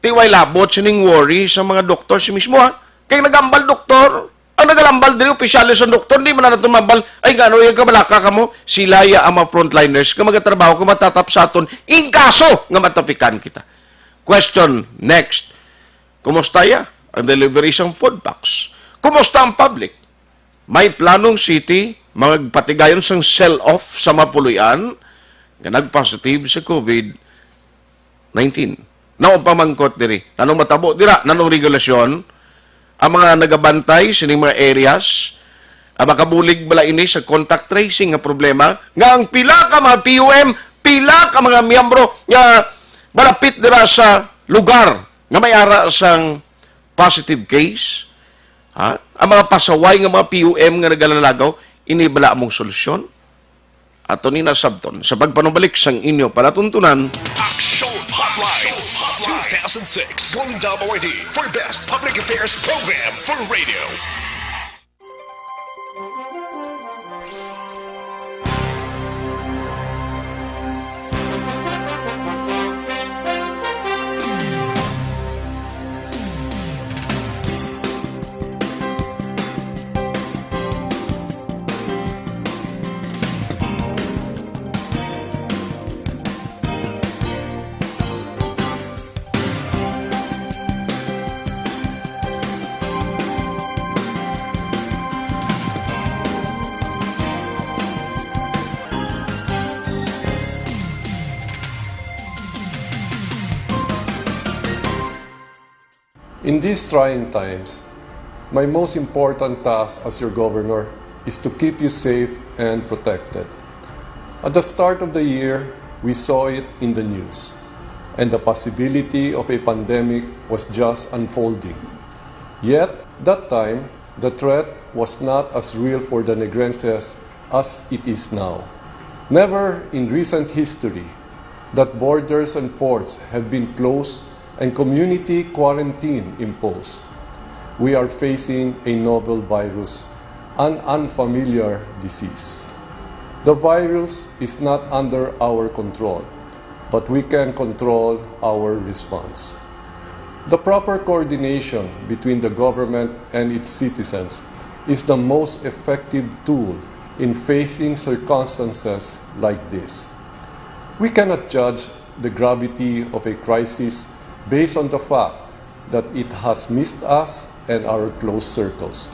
tiway labot sining worry sa mga doktor si mismo Kaya nagambal doktor, ang nagalambal diri opisyalis sa doktor, di man na tumambal, ay gano yung kabalaka ka mo, sila ya ang mga frontliners, ka magatrabaho, ka matatap sa aton, in kaso nga matapikan kita. Question next, kumusta ya ang delivery sa food packs? Kumusta ang public? May planong city, magpatigayon sang sell-off sa mapuluyan, nga nag-positive sa COVID-19. Naong pamangkot diri. Nanong matabo dira, nanong regulasyon, ang mga nagabantay sa mga areas, ang makabulig bala ini sa contact tracing nga problema, nga ang pila ka mga PUM, pila ka mga miyembro nga malapit dira sa lugar nga may ara sang positive case, ang mga pasaway nga mga PUM nga nagalalagaw, inibala among solusyon. Ato ni nasabton sa pagpanubalik sang inyo palatuntunan. Aksyon Hotline. 2006 Golden Dome Award for Best Public Affairs Program for Radio. In these trying times, my most important task as your governor is to keep you safe and protected. At the start of the year, we saw it in the news, and the possibility of a pandemic was just unfolding. Yet, that time, the threat was not as real for the Negrenses as it is now. Never in recent history that borders and ports have been closed and community quarantine imposed. We are facing a novel virus, an unfamiliar disease. The virus is not under our control, but we can control our response. The proper coordination between the government and its citizens is the most effective tool in facing circumstances like this. We cannot judge the gravity of a crisis based on the fact that it has missed us and our close circles.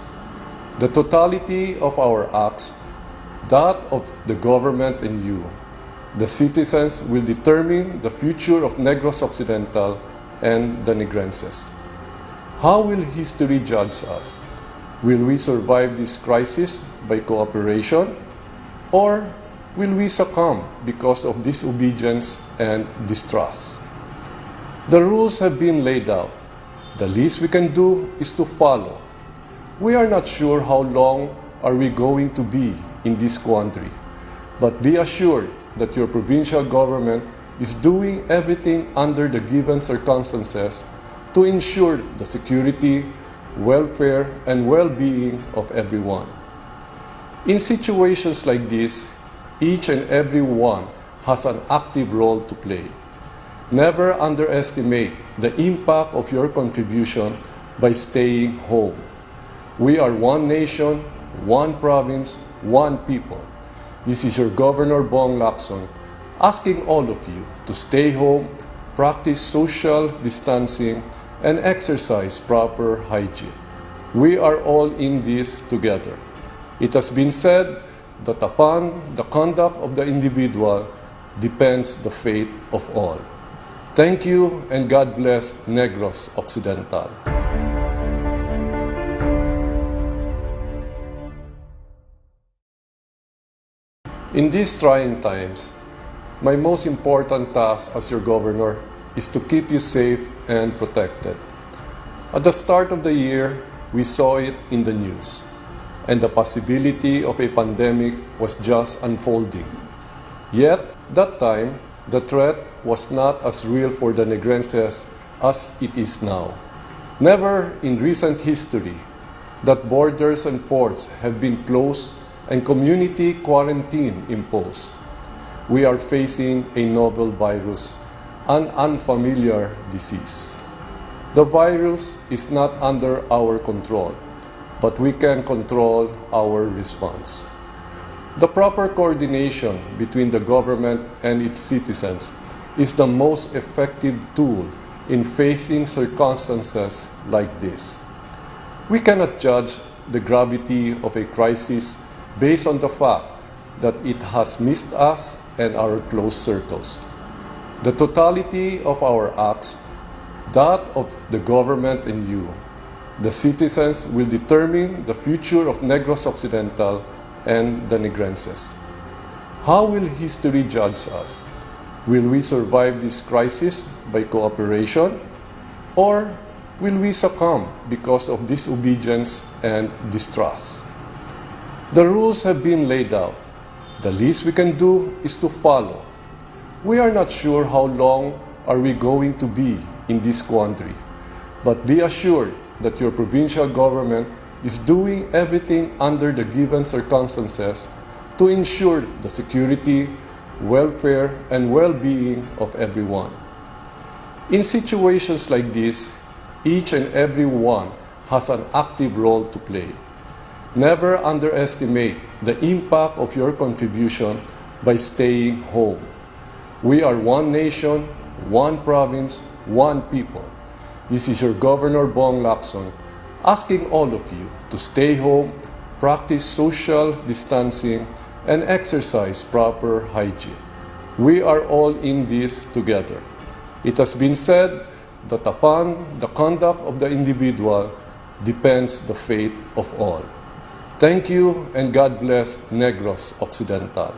The totality of our acts, that of the government and you, the citizens, will determine the future of Negros Occidental and the Negrenses. How will history judge us? Will we survive this crisis by cooperation, or will we succumb because of disobedience and distrust? The rules have been laid out. The least we can do is to follow. We are not sure how long are we going to be in this quandary, but be assured that your provincial government is doing everything under the given circumstances to ensure the security, welfare, and well-being of everyone. In situations like this, each and every one has an active role to play. Never underestimate the impact of your contribution by staying home. We are one nation, one province, one people. This is your Governor Bong Lacson asking all of you to stay home, practice social distancing, and exercise proper hygiene. We are all in this together. It has been said that upon the conduct of the individual depends the fate of all. Thank you and God bless Negros Occidental. In these trying times, my most important task as your governor is to keep you safe and protected. At the start of the year, we saw it in the news, and the possibility of a pandemic was just unfolding. Yet, that time, the threat was not as real for the Negrenses as it is now. Never in recent history that borders and ports have been closed and community quarantine imposed. We are facing a novel virus, an unfamiliar disease. The virus is not under our control, but we can control our response. The proper coordination between the government and its citizens is the most effective tool in facing circumstances like this. We cannot judge the gravity of a crisis based on the fact that it has missed us and our close circles. The totality of our acts, that of the government and you, the citizens, will determine the future of Negros Occidental and the Negrenses. How will history judge us? Will we survive this crisis by cooperation, or will we succumb because of disobedience and distrust? The rules have been laid out. The least we can do is to follow. We are not sure how long are we going to be in this quandary, but be assured that your provincial government is doing everything under the given circumstances to ensure the security, welfare, and well-being of everyone. In situations like this, each and every one has an active role to play. Never underestimate the impact of your contribution by staying home. We are one nation, one province, one people. This is your Governor Bong Lacson asking all of you to stay home, practice social distancing, and exercise proper hygiene. We are all in this together. It has been said that upon the conduct of the individual depends the fate of all. Thank you and God bless Negros Occidental.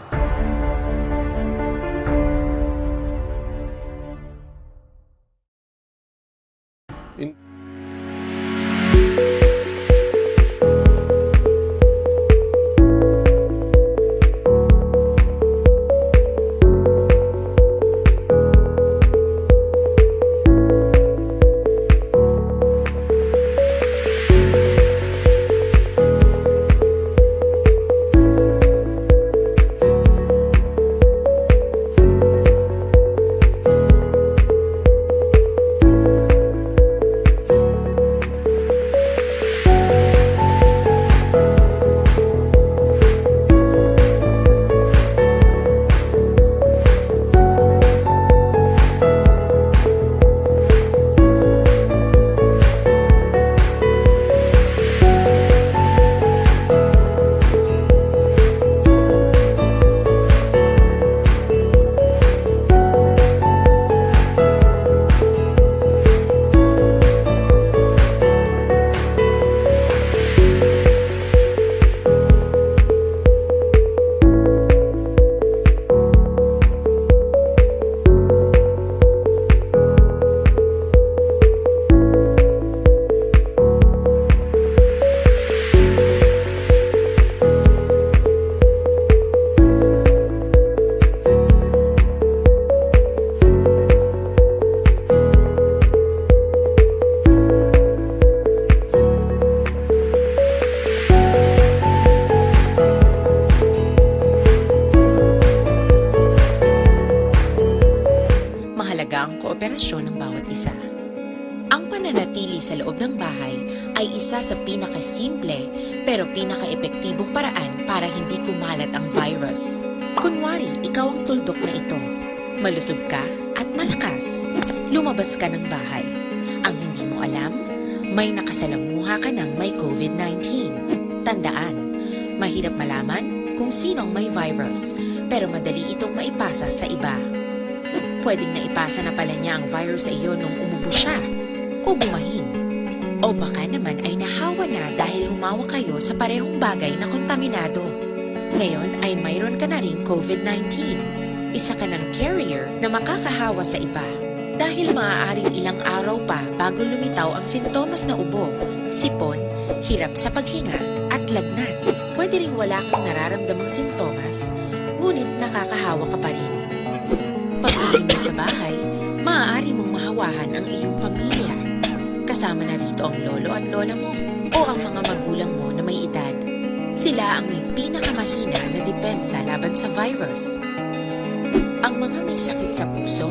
kooperasyon ng bawat isa. Ang pananatili sa loob ng bahay ay isa sa pinakasimple pero pinaka-epektibong paraan para hindi kumalat ang virus. Kunwari, ikaw ang tuldok na ito. Malusog ka at malakas. Lumabas ka ng bahay. Ang hindi mo alam, may nakasalamuha ka ng may COVID-19. Tandaan, mahirap malaman kung sino ang may virus, pero madali itong maipasa sa iba. Pwedeng naipasa na pala niya ang virus sa iyo nung umubo siya o bumahin. O baka naman ay nahawa na dahil humawa kayo sa parehong bagay na kontaminado. Ngayon ay mayroon ka na ring COVID-19. Isa ka ng carrier na makakahawa sa iba. Dahil maaaring ilang araw pa bago lumitaw ang sintomas na ubo, sipon, hirap sa paghinga at lagnat. Pwede ring wala kang nararamdamang sintomas, ngunit nakakahawa ka pa rin. Pag-uwi mo sa bahay, maaari mong mahawahan ang iyong pamilya. Kasama na rito ang lolo at lola mo o ang mga magulang mo na may edad. Sila ang may pinakamahina na depensa laban sa virus. Ang mga may sakit sa puso,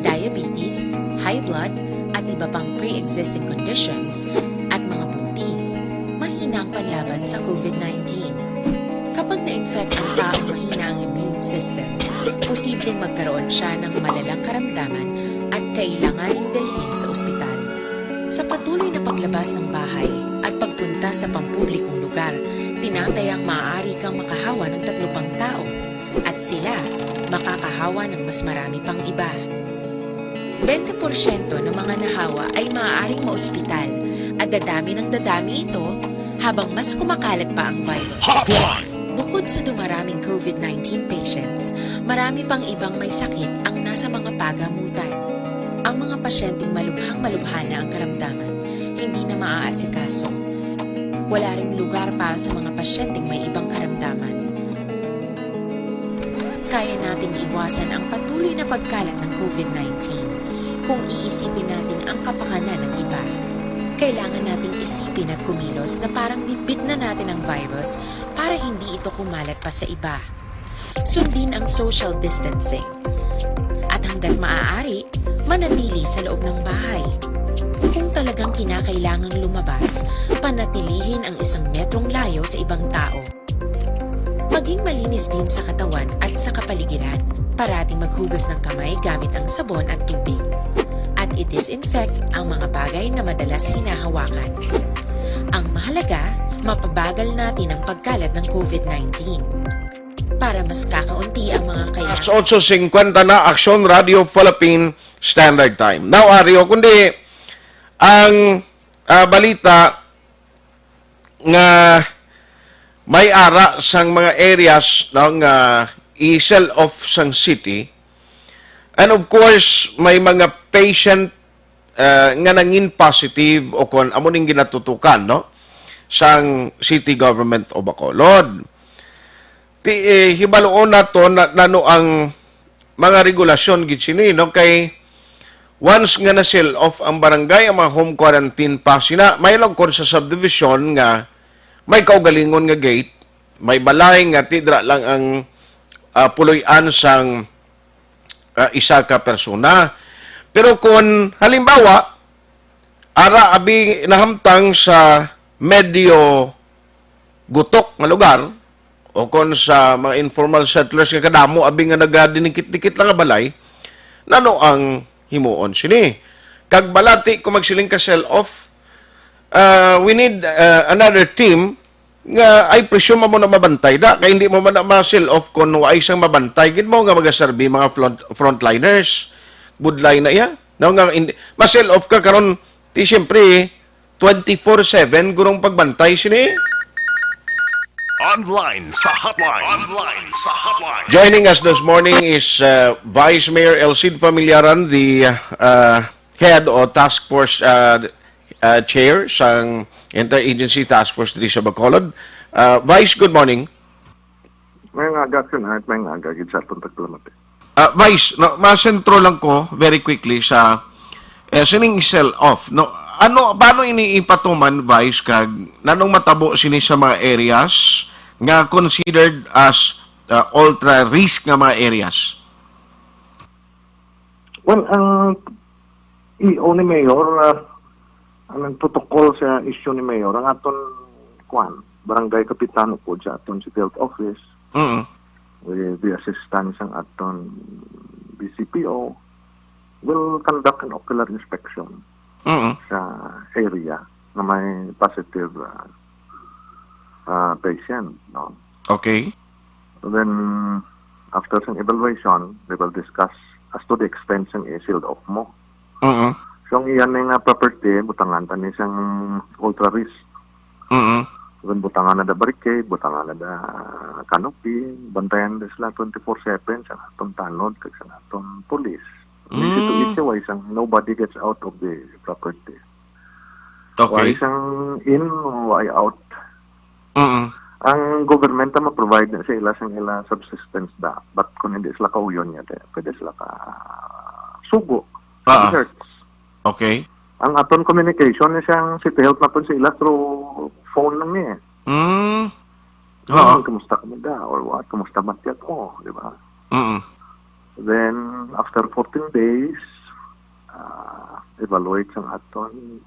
diabetes, high blood, at iba pang pre-existing conditions at mga buntis, mahina ang panlaban sa COVID-19. Kapag na-infect ang taong mahina ang immune system, posibleng magkaroon siya ng malalang karamdaman at kailanganing dalhin sa ospital. Sa patuloy na paglabas ng bahay at pagpunta sa pampublikong lugar, tinatayang maaari kang makahawa ng 3 pang tao at sila makakahawa ng mas marami pang iba. 20% ng mga nahawa ay maaaring maospital at dadami ng dadami ito habang mas kumakalat pa ang virus. Hotline! Bukod sa dumaraming COVID-19 patients, marami pang ibang may sakit ang nasa mga pagamutan. Ang mga pasyenteng malubhang-malubha na ang karamdaman, hindi na maaasikaso. Wala ring lugar para sa mga pasyenteng may ibang karamdaman. Kaya nating iwasan ang patuloy na pagkalat ng COVID-19 kung iisipin natin ang kapakanan ng iba. Kailangan nating isipin at kumilos na parang bitbit na natin ang virus para hindi ito kumalat pa sa iba. Sundin ang social distancing. At hanggat maaari, manatili sa loob ng bahay. Kung talagang kinakailangang lumabas, panatilihin ang 1 metrong layo sa ibang tao. Maging malinis din sa katawan at sa kapaligiran. Parating maghugas ng kamay gamit ang sabon at tubig. At i-disinfect ang mga bagay na madalas hinahawakan. Ang mahalaga, mapabagal natin ang pagkalat ng COVID-19. Para mas kakaunti ang mga kaya... 8:50 na, Aksyon Radio Philippine Standard Time. Now, Ario, kundi ang balita nga may ara sang mga areas ng i-sell off sang city, and of course, may mga patient nga nangin positive o kung amo ning ginatutukan, no? Sang city government o Bacolod. Hibaloon na to na ang mga regulasyon gid sini, no? Kay once nga na-sell off ang barangay, ang mga home quarantine pa sina, may lagkon sa subdivision nga may kaugalingon nga gate, may balay nga tidra lang ang puloy-an sang isa ka persona. Pero kung halimbawa, ara abi nahamtang sa medyo gutok nga lugar, o kung sa mga informal settlers nga kadamo, abi nga nagadinikit-dikit lang nga balay, nano ang himuon sini. Kag balati, kung magsiling ka sell-off, we need another team nga I presume mo na mabantay da, kaya hindi mo man na ma-sell-off kung ay isang mabantay, gid mo nga magasarbi mga frontliners, budlay na iya. No, nga, ma-sell-off ka karon ti siyempre, 24/7 gurong pagbantay sini. Online sa hotline. Online sa hotline. Joining us this morning is Vice Mayor Elcid Familiaran, the head o task force chair sang Interagency Task Force diri sa Bacolod. Vice, good morning. May agad yun, at may agad yun sa puntak lamat. Vice, no, masentro lang ko very quickly sa sining sell off. No, paano iniipatuman, Vice, kag nanong matabo sini sa mga areas nga considered as ultra risk nga mga areas? Well, ang EO ni Mayor, ang nagprotocol sa issue ni Mayor, ang aton, barangay kapitano po sa aton City Health Office, with the assistance ng aton BCPO, will conduct an ocular inspection sa area na may positive patient. No? Okay. Then, after some evaluation, they will discuss as to the extent ng sealed off mo. So, ang iyan nga property, butangan pa ni isang ultra-risk. Then, butangan na da barricade, butangan na da canopy, bantayan na sila 24/7 sa atong tanod, kag sa atong police. Easy to easy way, isang nobody gets out of the property. Okay. Why isang in, why out. Ang government na ma-provide na sa ila sang ila subsistence da. But kung hindi sila kauyon niya, pwede sila ka sugo. Shirts. Okay. Ang aton communication na siyang City Health na sa ila through phone lang niya. Kamusta ka mo da? Or what? Kamusta matiyat mo? Di ba? Then, after 14 days, evaluate ang aton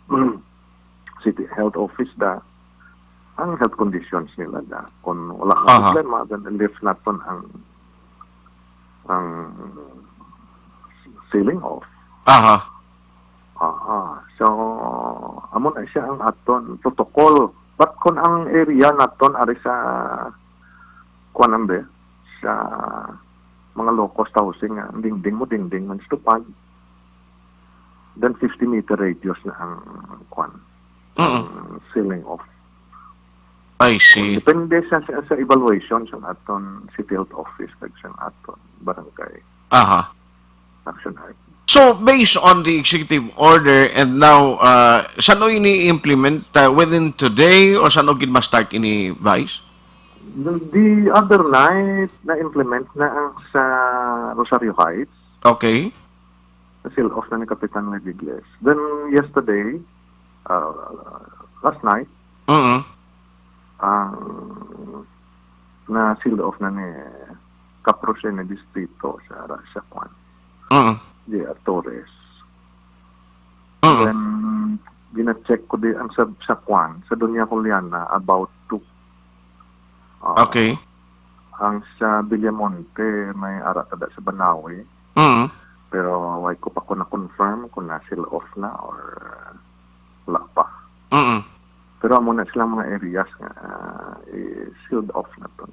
City Health Office da ang health conditions nila da. Kung wala kang problema, then lift natin ang sealing off. So, amo na siya ang aton protocol. But kung ang area naton ari sa sa mga low-cost housing, dingding ang stupad, then 50-meter radius na ang sealing off. I see. Depende sa evaluation sa aton City Health Office kag sa aton barangay. Action Art. So, based on the executive order and now, saan o ini-implement within today or saan o ma-start ini-vice? The other night, na-implement na ang sa Rosario Heights. Okay. Na-seal off na ni Kapitan Legigles. Then, yesterday, last night, na-seal off na ni Caprose na distrito sa Kwan. J.R. Torres. Then, gina-check ko din ang sa Kwan, sa Doña Juliana, about to. Okay. Ang sa Villamonte, may ara kada sa Banawi. Pero, why ko pa ko na-confirm kung na-seal off na or wala pa. Pero amo na silang mga areas nga sealed off na to.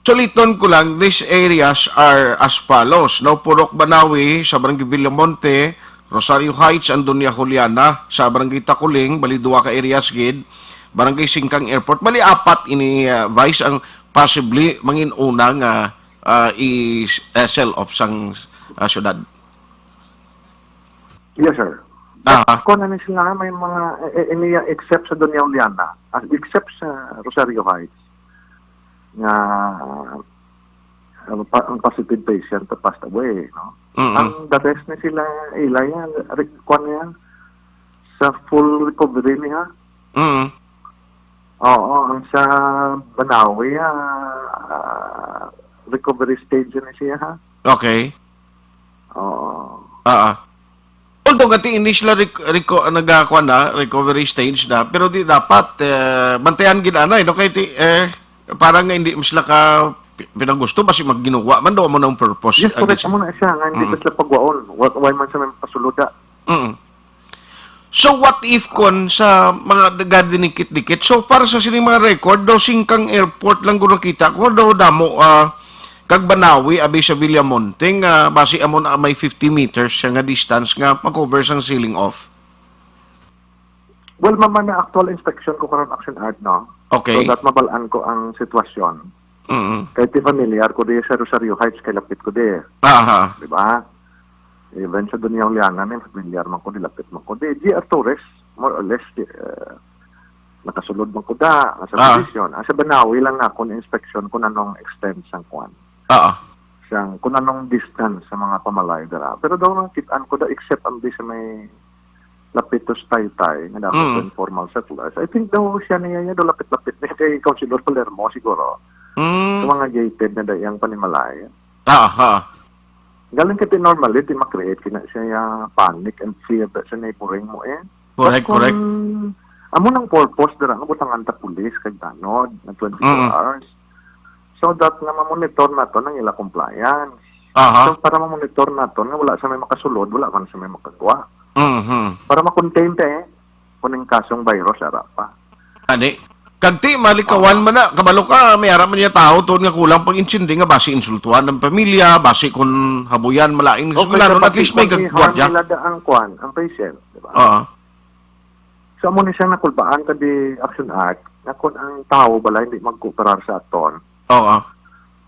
Suliton ko lang, these areas are as follows. No, Purok Banawi, sa Barangay Villamonte, Rosario Heights, and Doña Juliana, sa Barangay Takuling, bali duwa ka areas gid, Barangay Singkang Airport, bali apat ini vice ang possibly mangin unang i-sell off sang syudad. Yes, sir. Kung ano sila, may mga except sa Doña Juliana, except sa Rosario Heights, nga ang positive patient passed away, no? Ang the rest na sila ilaya kwan niya sa full recovery niya. Ang sa Banawi recovery stage na siya, ha? Okay. Although gati initial nagakuan na recovery stage na, pero di dapat bantayan gid ana no kay parang hindi sila ka pinagusto basi magginuwa man daw mo ng purpose. Yes, correct mo na siya nga hindi sila pagwaon. Why man sa may pasuluda. So what if kon sa mga dikit-dikit, so para sa sining mga record daw Singkang Airport lang guro kita ko daw damo kag Banawi abi sa Villamonte nga basi amo na may 50 meters nga distance nga mag-cover sang sealing off. Well, mama na actual inspection ko karon Action Art, no? Okay. So that mabalaan ko ang sitwasyon. Kahit familiar ko di sa Rosario Heights, kay lapit ko di. Diba? Even sa Doña Juliana, familiar man ko di, lapit man ko di. J.R. Torres, more or less, nakasulod man ko da, sa position. Sa Banawi lang ako na inspection kung anong extent sang kwan. Kung anong distance sa mga pamalay dara. Pero daw nakitaan ko da, except ang di sa may lapit to Taytay, na dapat informal settlers. I think daw siya niya daw lapit-lapit na kay Councilor Palermo siguro. Sa mga gated na dayang panimalay. Galing kiti normally, di makreate kina siya panic and fear that sa neighboring mo eh. Correct, But correct. Amo ng purpose dira nga butangan ta pulis kag tanod na 24 hours. So that nga ma-monitor nato ng ila compliance. Aha. So para ma-monitor nato nga wala sa may makasulod, wala man sa may makagawa. Mhm. Para ma-contain ta eh kuning kasong virus ara pa. Ani, kanti malikawan man na, kabalo ka, may araman niya tao, tuon nga kulang pag-insindi nga basi insultuan ng pamilya, basi kun habuyan malaing eskwelanon, at least may gagwardya. Nila ang kwan, ang patient, di ba? Oo. So amo ni siya nakulbaan ka di Action Act na kung ang tao bala hindi magkooperar sa aton. Oo.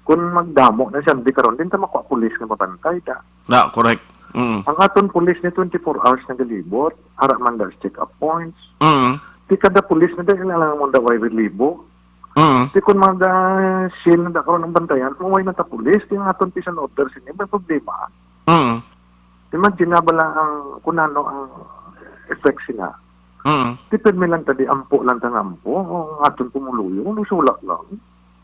Kung magdamo na siya, di karon din ta makuha pulis nga mabantay ta. Na, correct. Mm. Ang aton pulis ni 24 hours na galibot, ara man daw check-up points. Mm. Di kada pulis na dahil lang mo daw ay relibo. Mm. Di kung mga sin na karon ng bantayan, kung na ta pulis, di nga aton pisan order siya, may problema. Mm. Imagine na bala ang kunano ang effect sina. Mm. Tipid mi lang tadi ampo lang ta ampo, ang aton pumuluyo, lusulak lang.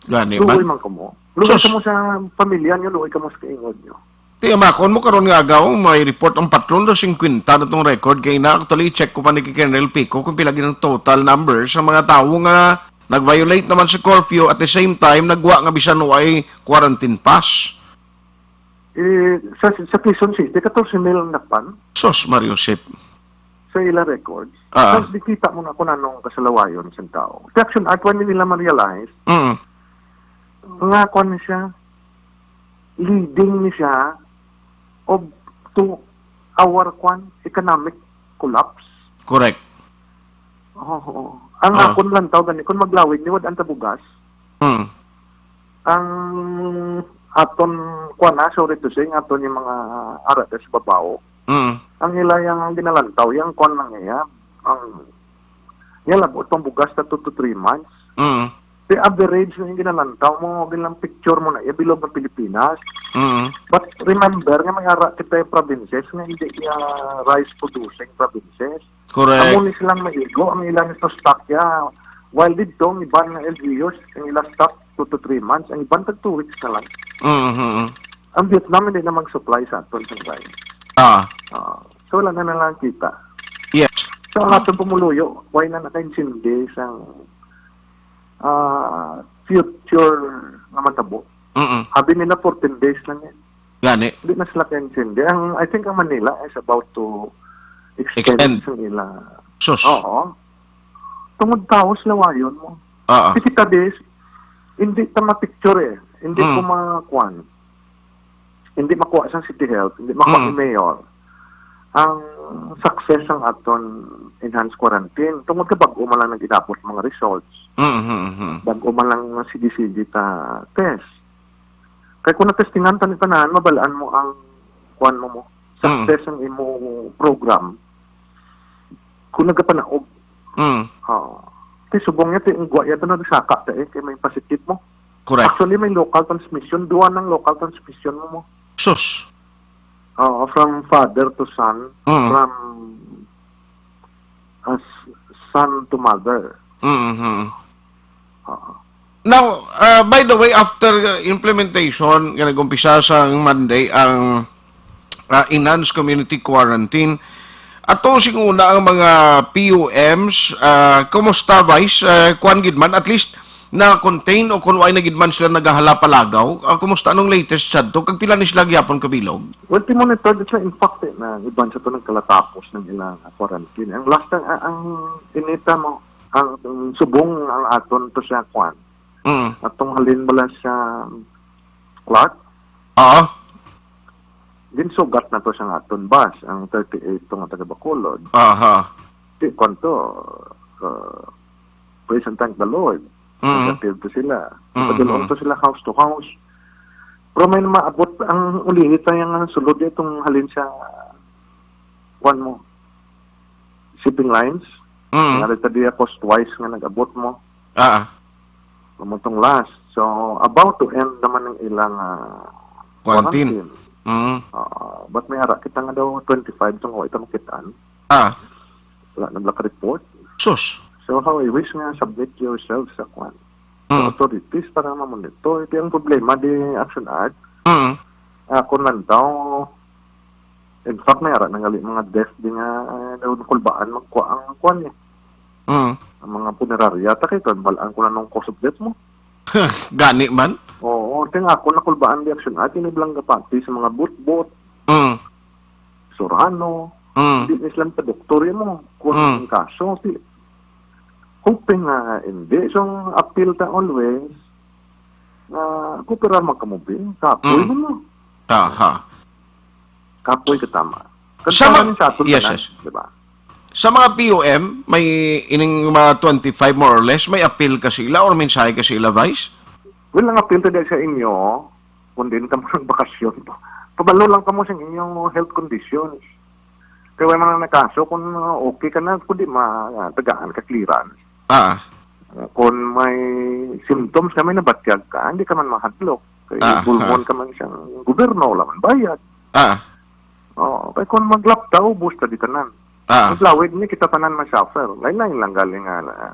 Gani Luoy man. man kamo. Luoy Sus. kamo sa pamilya niyo, luoy kamo sa kaingod niyo. Tiya makon mo karon nga agaw, may report ang patrol do 50 na itong record, kaya na actually check ko pa ni Colonel Pico kung pilagin ang total number sa mga tao nga nag-violate naman sa curfew at the same time nagwa nga bisan ay quarantine pass. Sa Quezon City, 14 mil napan Sos, Mario Sip. sa ila records. Ah. Tapos dikita mo na kung anong kasalawayon sa tao. Sa Action Act, when nila ma-realize, Mm. nga kung siya, leading ni siya of to our economic collapse. Correct. Oo. Ang Ah. akon lang tao gani, kung maglawig ni wad ang tabugas, Mm. ang aton sorry to say, aton yung mga arates babaw, Mm. ang ilayang ang ginalantaw, yung kwan lang iya, ang yalabot ang bugas na 2 to 3 months. Mm. The average na yung ginalantaw mo, gilang picture mo na iya, bilog ng Pilipinas. Mm. But remember, nga may ara kita yung provinces nga hindi iya rice-producing provinces. Correct. Amuni silang maigo, ang ilang ito stock ya. While dito, ang iban ng LGUs, ang ilang stock 2 to 3 months, ang iban tag 2 weeks na lang. Mm-hmm. Ang Vietnam hindi na mag-supply sa aton sa rice. Ah. So wala na lang kita. Yes. So ang atong pumuluyo, why na naka-insindi sa future na matabo. Mm. Habi nila 14 days lang yan. Gani. Hindi na sila ka-insindi. I think ang Manila is about to extend sa nila. Sus. Oo. Tungod taos lawayon mo. Ah. Kita days, hindi ta ma-picture eh. Hindi Mm. ko makuan. Hindi makuha sa City Health, hindi makuha ni Mayor. Ang success ang aton enhanced quarantine, tungod ka bago man lang nag-inapot mga results. Mm-hmm. Bago man lang nga sige-sige ta test. Kaya kung natestingan ta ni tanan, mabalaan mo ang kuan mo. Success ang imo program. Kung nagkapanaog. Mm. Subong niya, ang guwaya doon na saka ta kaya may positive mo. Correct. Actually, may local transmission. Duwan ng local transmission mo. Sus. From father to son, from son to mother. Mm-hmm. Now, by the way, after implementation, nag-umpisa sa Monday ang enhanced community quarantine, ato siguna ang mga PUMs, kumusta Vice? Kuan gidman, at least na-contain o kung ay nagidman sila nagahala palagaw, kumusta anong latest sad to? Kag pila ni sila gyapon kabilog? Well, monitor din siya, in fact, na iban siya ito nagkalatapos ng ilang quarantine. Ang last, ang inita mo, ang subong ang aton to siya kwan. Atong halin bala siya Clark. Oo. Din sugat na to siya aton bus, ang 38 to nga taga Bacolod. Aha. Di kwanto, praise and thank the Lord. Nag-appeal to sila. Padulong to sila house to house. Pero may maabot ang uliit yung sulod itong halin sa one mo. Shipping lines. Nalita diya cost-wise nga nag-abot mo. Pamutong last. So, about to end naman ng ilang quarantine. But may ara kita nga daw 25 itong ito makitaan. Wala na black report. Sus. So how I wish nga submit yourself sa kwan. Authorities para ma-monitor. Ito yung problema di Action Act. Ako man daw, in fact, may arat nangali mga death din nga daw kulbaan magkuha ang kuwan niya. Ang mga punerarya, takito, balaan ko na nung cause of death mo. Gani man? Oo, tinga ako na kulbaan di aksyon at iniblang kapati sa mga bot-bot, Sorano, hindi Islam pa doktor yun mo, kung ang kaso, hoping na hindi. So, appeal ta always, kupira magkamubing, kapoy mo. Kapoy katama. Sa Kantaran sa aton yes, tanan, yes. diba? Sa mga POM, may ining mga 25 more or less, may appeal ka sila or mensahe ka sila, Vice? Well, ang appeal ta sa inyo, kung din ka mo ng bakasyon, pabalo lang ka mo sa inyong health conditions. Kaya mga nakaso, kung okay ka na, kundi matagaan ka, clearance. Kung may symptoms na may nabatyag ka, hindi ka man mahadlok. Kaya bulmon ka man siyang gobyerno, wala man bayad. Kaya kung maglapta, ubus ka di tanan. Mas lawid ni kita tanan ma-suffer. Lain-lain lang galing na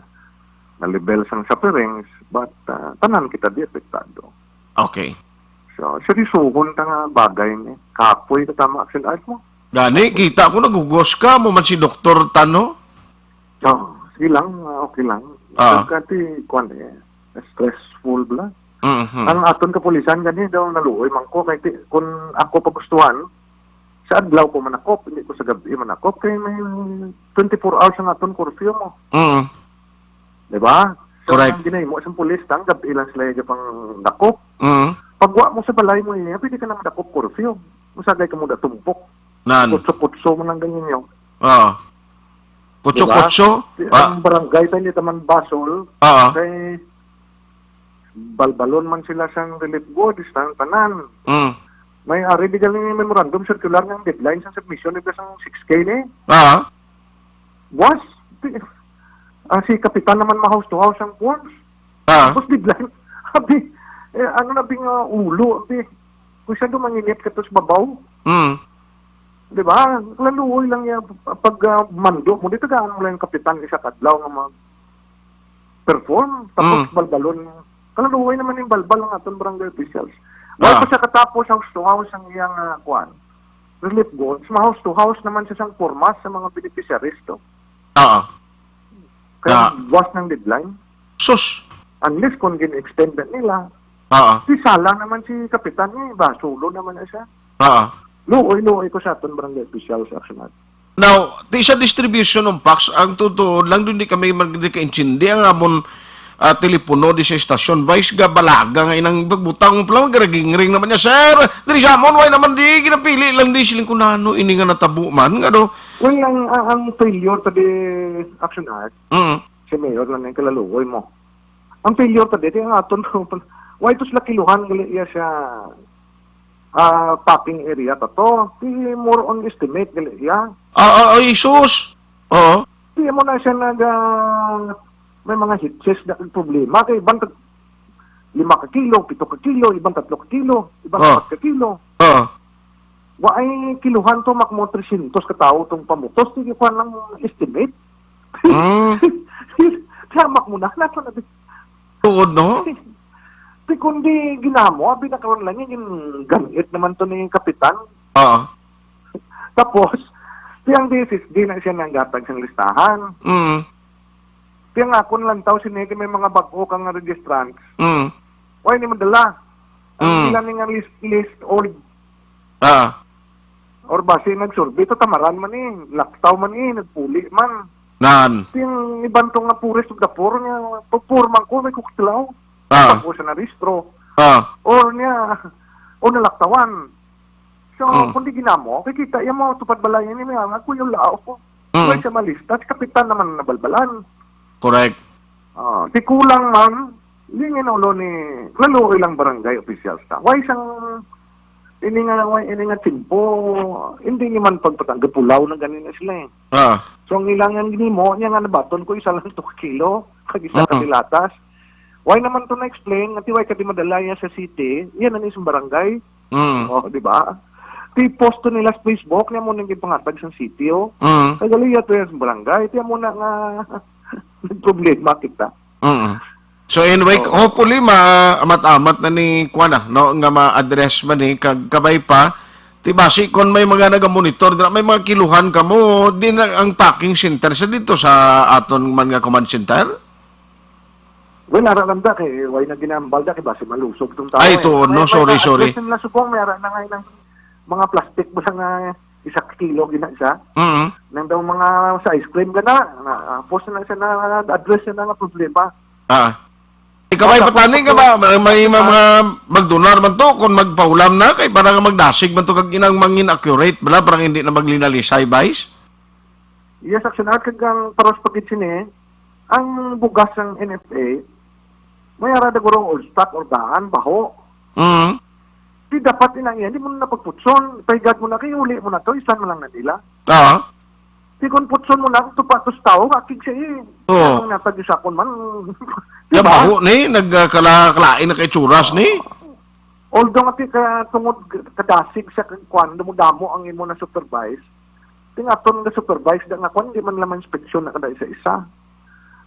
level sang sufferings, but tanan kita di apektado. Okay. So, serisuhon ta nga bagay ni. Kapoy ka tama action art mo. Gani, kita ko nagugos ka mo man si Dr. Tano. So, sige lang, okay lang. Kasi, stressful bla. Ang aton kapulisan gani daw naluoy man ko kay kung ako pagustuhan sa adlaw ko manakop, hindi ko sa gabi manakop kay may 24 hours ang aton curfew mo. Diba? So, correct. Ang ginahimo sa pulis tang gabi lang sila yung pang dakop. Pagwa mo sa balay mo niya, pwede ka na madakop curfew. Musagay ka mo da tumpok. Kutso-kutso mo lang ganyan yun. Kutso-kutso? Ang barangay tayo taman Basol, kay balbalon man sila sa relief goods, tanan. May ari di galing memorandum circular ng deadline sa submission nila sa 6K ni. Was? Si Kapitan naman ma-house to house ang forms. Tapos deadline. Abi, ano na bing ulo, abi. Kung siya dumanginit ka to sa babaw. Diba? Laluoy lang yan. Pag mando mo, dito gaan mo lang yung Kapitan isa kadlaw nga mag-perform. Tapos balbalon. Kalaluoy naman yung balbal ng aton barangay officials. Bago siya katapos house to house ang iyang relief goods, ma-house to house naman siya sang formas sa mga beneficiaries to. Kaya was ng deadline. Sus! Unless kung gin-extend nila, si Sala naman si Kapitan niya, basulo naman na siya. Luoy ko sa aton barangay officials action. Now, di sa distribution ng packs, ang totoo lang doon di kami magdika-intindi ang amon telepono di sa estasyon. Vice balaga nga inang butang pala magaraging-ring naman niya, sir. Dari sa amon, why naman di ginapili lang di siling kunano ini nga natabo man. Well, ang failure to the action art, si Mayor lang yung kalaluoy mo. Ang failure to the, yung aton, why ito sila kiluhan gali iya sa parking area to. More on estimate gali iya. Jesus! Di mo na siya may mga hitches na problema. Kaya ibang 5 ka kilo, 7 ka kilo, ibang 3 ka kilo, ibang 4 ka kilo. Wa ay kiluhan to makmo 300 ka tao tong pamutos. Hindi ko lang estimate. Kaya makmo na. Tuod, no? Kundi ginamo, binakaroon lang yung ganit naman to ni Kapitan. Tapos, tiyang di na siya nang gatag sa listahan. Tiyang ako lang tao sinigay may mga bago kang registrants. Why ni madala? Ang ilan nga list or base nagsurvey to tamaran man laktaw man nagpuli man. Tiyang ibang to nga puris of the poor niya, pagpurman ko may kuktilaw. Tapos na restro. Or nalaktawan. So, kung di ginamo, kikita yung mga tupad balayan niya, ako yung lao ko. Kaya siya malista, si Kapitan naman nabalbalan. Correct. Di kulang man, hindi nga ni laluoy lang barangay officials ta. Why isang ini nga timpo, hindi naman pagpatangga-pulaw na ganun na sila So, ang ilangan ginimo, niya nga nabaton ko, isa lang 2 kilo, kag-isa katilatas. Why naman to na-explain, nga tiway ka di madalaya sa city, yan ang isang barangay. Di ba? Di posto nila sa Facebook, niya mo nang ipangatag sa city, Kagaliya to yan sa barangay, tiya mo na nga problema kita. So anyway, hopefully maamat-amat na ni kuana no nga ma-address man ni kag kabay pa ti basi kon may mga naga-monitor dira may mga kiluhan kamo din ang packing center sa dito sa aton man nga command center. Well, nararamda kay way na ginambal da kay base malusog tong tao. Ay to no sorry. Na subong may ara na ngay ng mga plastic mo sa nga 1 kilo gina isa. Nang daw mga sa ice cream gana na post na siya na address na nga problema. Ikaw ay patani ka ba? May mga magdonar man to kung magpaulam na kay parang magdasig man to kag inang mangin accurate bala parang hindi na maglinalisay vice. Yes, action art kag paros pagit sini ang bugas ng NFA may ara da gurong old stock or daan baho. Di dapat inang di mo na pagputson, paigad mo na kay uli mo na to, isan mo lang na nila. Di kon putson mo na tupatos tao, akig siya ang natag-isapon man. Diba? Baho ni, nagkalain na kay churas ni. Although nga ka tungod kadasig sa kwan, damo ang imo na supervise, tingaton nga supervise da nga kwan, di man laman inspeksyon na kada isa-isa.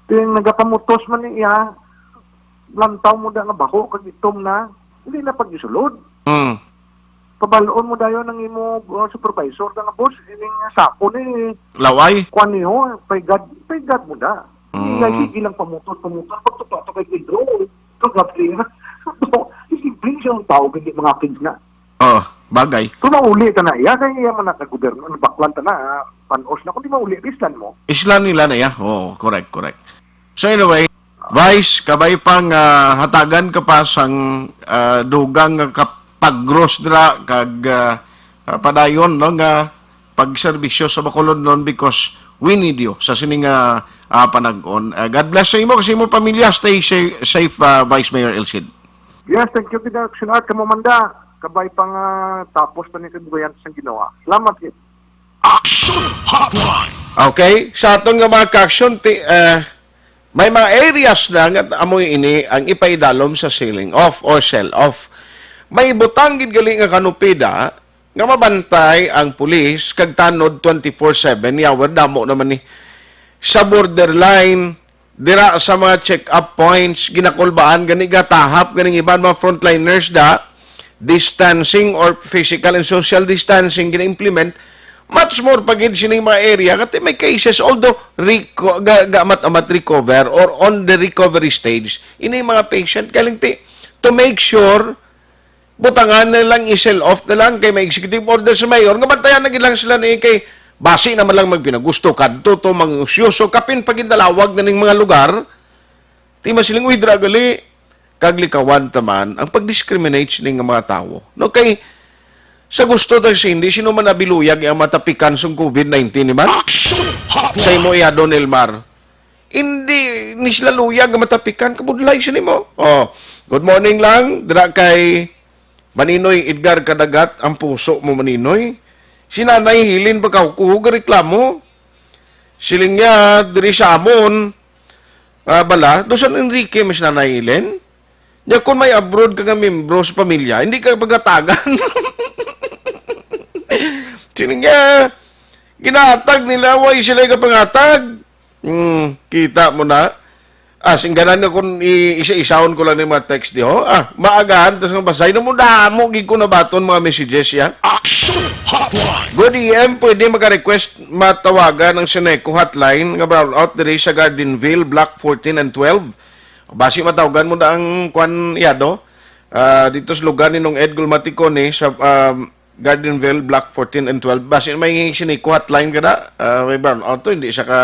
Ting nagapamutos man niya, lantaw mo da nga baho, kag itom na, hindi na pag-isulod. Pabaloon mo dayon ng imo supervisor da nga boss, ining sapo ni laway. Kwan niyo, paigad mo da. Sige lang pamutot, pagtuto kay Pedro, kagapli na. Simple siyang tao, hindi mga kids na. Bagay. Kung mauli ka na iya, kaya iya man nakagoberno, baklan ta na, panos na, kung di mauli, islan mo. Islan nila na ya, correct. So anyway, Vice, kabay pang hatagan ka pa sang dugang kapag-gross dra kag padayon no nga pagserbisyo sa Bacolod noon because we need you sa sining panag-on. God bless sa imo kasi imo pamilya. Stay safe, Vice Mayor Elcid. Yes, thank you, Aksyon Art. Kamamanda, kabay pang tapos pa ni kagbayan sa ginawa. Salamat, kid. Aksyon Hotline. Okay, sa atong nga mga ka-aksyon, may mga areas na nga amoy ini ang ipaidalom sa sealing off or sell off. May butang gid gali nga kanupida nga mabantay ang pulis kag tanod 24/7 yawer damo naman ni sa borderline dira sa mga check-up points ginakulbaan gani gatahap ganing iban mga frontliners da distancing or physical and social distancing gina-implement much more pagid sining mga area kasi may cases although gamat-amat recover or on the recovery stage ini mga patient kaling to make sure butangan na lang i-sell off na lang kay may executive order sa mayor nga bantayan na lang sila ni kay basi naman lang magpinagusto kadto to mga usyoso kapin pagid dalawag na ning mga lugar ti masiling withdraw gali kaglikawan taman ang pag-discriminate ning mga tawo no kay sa gusto tayo hindi, sino man nabiluyag ang matapikan sa COVID-19 ni man? Sa imo iya, Don Elmar. Hindi, ni sila luyag ang matapikan, kabudlay siya ni mo. Good morning lang, dira kay Maninoy Edgar Kadagat, ang puso mo Maninoy. Sinanay hilin ba kuhug reklamo? Siling niya, diri sa amon, bala, doon Enrique, mas nanay hilin. Niya kung may abroad ka nga membro sa pamilya, hindi ka pagatagan. Sining niya, ginatag nila, way sila ka pangatag. Kita mo na. Singganan na kung isa-isaon ko lang ng mga text di ho. Maagahan, tapos nga basay na mo damo, gig ko na baton mga messages ya. Aksyon Hotline. Good EM, pwede maka-request matawagan ng Sineco Hotline nga brownout diri sa Gardenville, Block 14 and 12. Basi matawagan mo na ang kwan yado. Dito sa lugar ni nung Ed Gulmaticone sa Gardenville, Block 14 and 12. Basi may Sineco Hotline ka na. May brownout to, hindi siya ka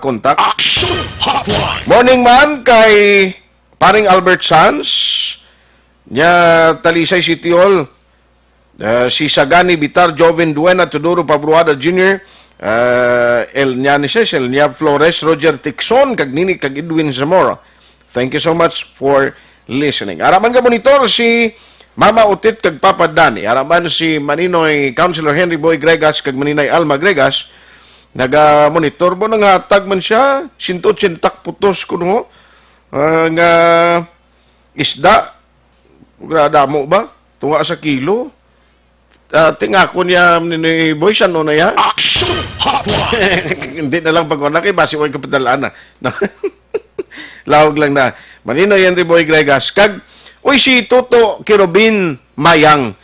contact. Aksyon Hotline. Morning man kay paring Albert Sanz niya Talisay City Hall. Si Sagani Bitar Joven Duena Tudoro Pabruada Jr. El Niab Flores Roger Tixon kag Nini kag Edwin Zamora. Thank you so much for listening. Araman ka monitor si Mama Utit kag Papa Dani. Araman si Maninoy Councilor Henry Boy Gregas kag Maninay Alma Gregas. Naga-monitor mo nang hatag man siya, sintot-sintak putos kuno nga isda. Grada mo ba? Tunga sa kilo. Tingako niya ni Boy, ano na yan? Aksyon Hotline. Hindi na lang pag-una kay basi ko kapitalaan na. Lawag lang na. Manino Henry Boy Gregas. Kag, uy si Toto Kirobin Mayang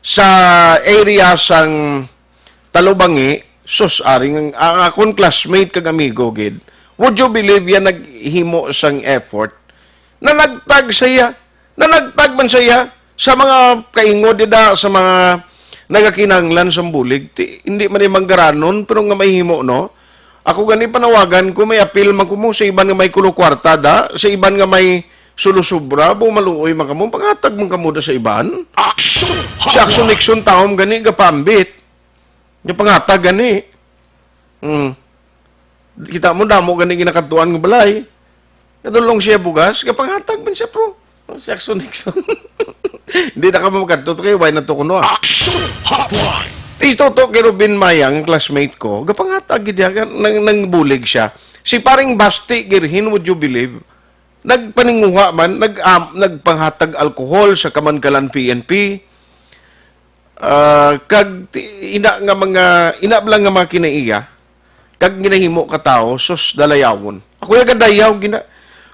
sa area sang Talubangi, sus, aring ang akong classmate kag amigo, gid. Would you believe yan naghimo sang effort na nagtag saya? Na nagtag man saya sa mga kaingod dida, sa mga nagakinanglan sa bulig. Hindi man yung manggaranon, pero nga may himo, no? Ako gani panawagan ko, may apil man ko mo sa iban nga may kulukwarta da, sa iban nga may sulusubra, bumaluoy man kamo, panghatag man kamo da sa iban. Si Aksyon Nixon taom gani, gapambit. Yung panghatag gani. Kita mo, damo gani ginakatuan ng balay. Katulong siya bugas, kapanghatag man siya, pro. Si Aksyon Nixon. Hindi na ka magkanto, kayo, why na to kuno, Aksyon Hotline. Ito to kay Robin Mayang, classmate ko, gapanghatag gid nang bulig siya. Si paring Basti Girhin, would you believe, nagpaninguha man, nagpanghatag alkohol sa Kamankalan PNP. Kag ina lang nga mga kinaiya, kag ginahimo ka tao, sus dalayawon. Ako yung gadayaw,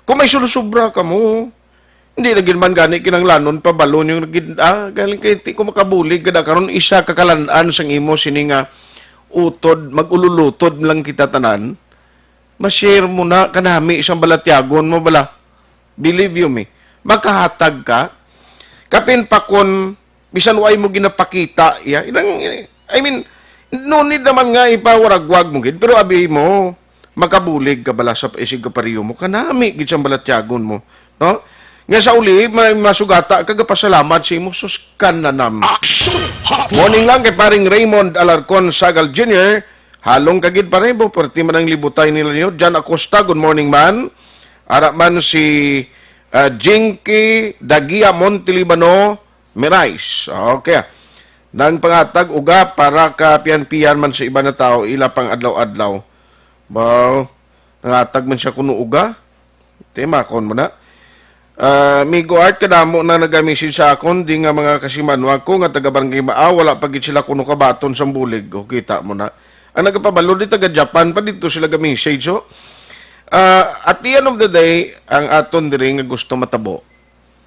kung may sulusubra ka mo, hindi na man gani kinanglanon pa balon yung galing kay ti ko makabulig kada karon isa kakalandaan sang imo sini nga utod magululutod lang kita tanan. Ma-share mo na kanami isang balatyagon mo bala. Believe you me. Makahatag ka kapin pakon bisan way mo ginapakita ya. I mean no need naman nga ipawaragwag mo gid pero abi mo makabulig ka bala sa isig ka pariyo mo kanami gid sang balatyagon mo, no? Nga sa uli, may masugata, kagapasalamat si Musus Kananam. Morning lang kay paring Raymond Alarcon Sagal Jr. Halong kagid parebo, perti man ang libutay nila niyo. Jan Acosta, good morning man. Ara man si Jinky Dagia Montelibano Mirais. Okay. Nang pangatag, uga, para kapian-pian man sa iba na tao, ila pang adlaw-adlaw. Wow. Nangatag man siya kuno uga. Tema, kon mo na. Migo Art kadamo na nagamisin sa akon di nga mga kasimanwa ko nga taga Barangay Baa wala pagit sila kuno kabaton sa bulig o kita mo na ang nagapabalo di taga Japan pa dito sila ga-message so at the end of the day ang aton diri nga gusto matabo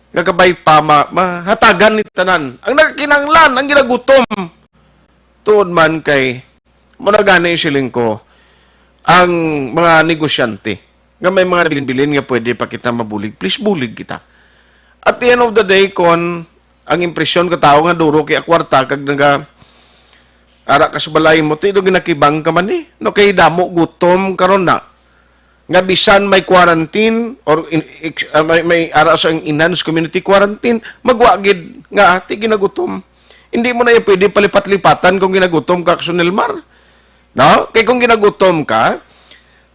nga kabay pama mahatagan ni tanan ang nagkinanglan ang ginagutom tuod man kay mo na gani siling ko ang mga negosyante nga may mga bilin-bilin nga pwede pa kita mabulig, please bulig kita. At the end of the day, kon ang impresyon ka tao nga duro kay akwarta kag naga ara ka sa balay mo, tido ginakibang ka man no kay damo gutom karon na. Nga bisan may quarantine or may ara sa enhanced community quarantine, magwagid nga ati ginagutom. Hindi mo na yung pwede palipat-lipatan kung ginagutom ka sa Nilmar. No? Kay kung ginagutom ka,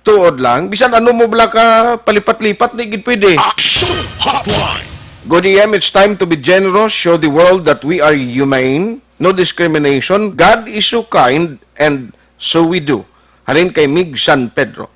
tuod lang, bisan ano mo bala ka palipat-lipat, di gid pwede. Aksyon Hotline. Good EM, it's time to be generous, show the world that we are humane, no discrimination, God is so kind, and so we do. Halin kay Mig San Pedro.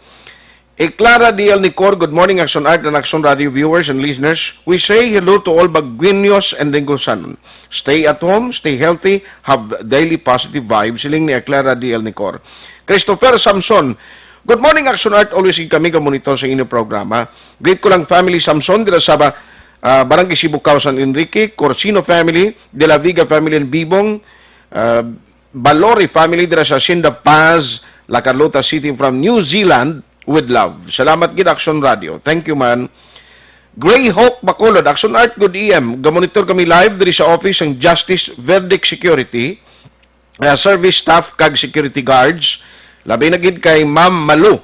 Clara D.L. Nicor, good morning, Aksyon Art and Aksyon Radio viewers and listeners. We say hello to all Baguinos and Dengusanon. Stay at home, stay healthy, have daily positive vibes. Siling ni Clara D.L. Nicor. Christopher Samson, good morning, Aksyon Art. Always kami ka-monitor sa inyong programa. Greet ko lang family Samson dila sa Barangay Sibukaw, San Enrique, Corsino family, De La Viga family and Bibong, Balori family dila sa Sinda Paz, La Carlota City from New Zealand with love. Salamat gid Aksyon Radio. Thank you man. Greyhawk Bacolod, Aksyon Art, good EM. Ga-monitor kami live diri sa office ng Justice Verdict Security, service staff kag security guards. Labi na gid kay Ma'am Malu,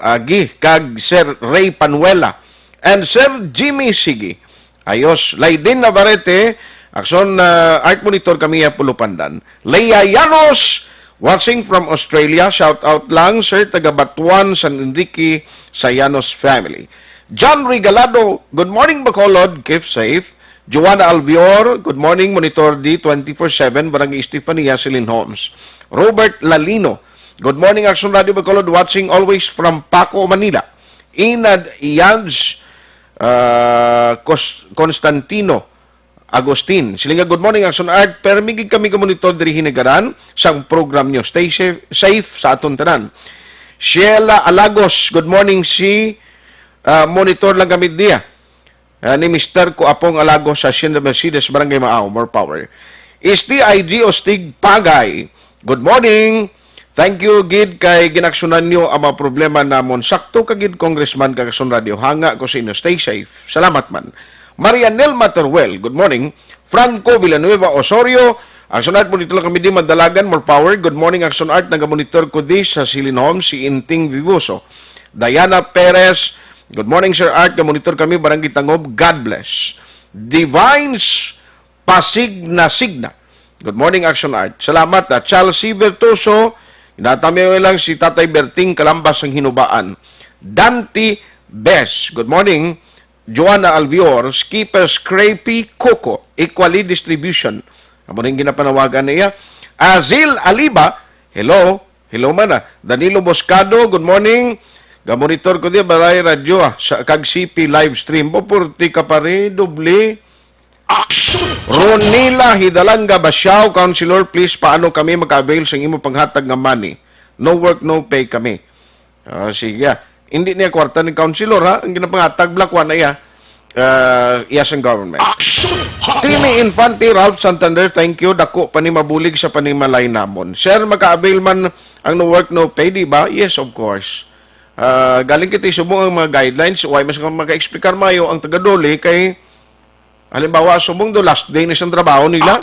Agi, kag Sir Ray Panuela, and Sir Jimmy Sigi. Ayos, Laydin Navarrete, Aksyon Art Monitor kami Pulupandan. Leia Yanos, watching from Australia, shout out lang, Sir Tagabatuan, San Enrique, sa Yanos family. John Regalado, good morning Bacolod, keep safe. Joanna Albior, good morning, Monitor D, 24/7, Barangay Estefania, Silin Homes. Robert Lalino, good morning, Aksyon Radio Bacolod, watching always from Paco, Manila. Inad Ianz Constantino Agustin, silinga good morning, Aksyon Art. Permigig kami ka-monitor diri hinagaran sang program nyo. Stay safe sa aton tanan. Sheila Alagos, good morning si monitor lang kami diya. Ni Mr. Kuapong Alago sa Hacienda Mercedes, Barangay Maaw, more power. STIG o Stig Pagay, good morning. Thank you, Gid, kay ginaksyonan nyo ang mga problema namon. Sakto ka, Gid, Congressman, kagason radio. Hanga ko sa inyo. Stay safe. Salamat man. Marianel Materwell, good morning. Franco Villanueva Osorio, Aksyon Art, monitor lang kami di Madalagan, more power. Good morning, Aksyon Art. Nag-monitor ko di sa Silin Home, si Inting Vivoso. Diana Perez, good morning, Sir Art. Nag-monitor kami, Barangay Tangob. God bless. Divines Pasigna. Good morning, Aksyon Art. Salamat. Chelsea Bertoso, inatami lang si Tatay Berting Kalambas ang hinubaan. Dante Bes, good morning. Joanna Alvior, Skipper Scrapey Coco, Equally Distribution. Amo rin ginapanawagan niya. Azil Aliba, hello man na. Danilo Boscado, good morning. Gamonitor ko diya, Balay Radio, sa kag CP live stream. Popurti ka pare, doble. Ronila Hidalanga Basyaw, Councilor, please, paano kami maka-avail sa imo panghatag ng money? No work, no pay kami. Sige. Hindi niya kwarta ni Councilor, ha? Ang ginapanghatag, black one na iya. Yes, ang government. Timmy Infante, Ralph Santander, thank you. Dako, panimabulig sa panimalay namon. Sir, maka-avail man ang no work, no pay, di ba? Yes, of course. Galing kita subong ang mga guidelines. Why mas maka-explicar mayo ang taga-dole kay halimbawa, subong do last day na isang trabaho nila.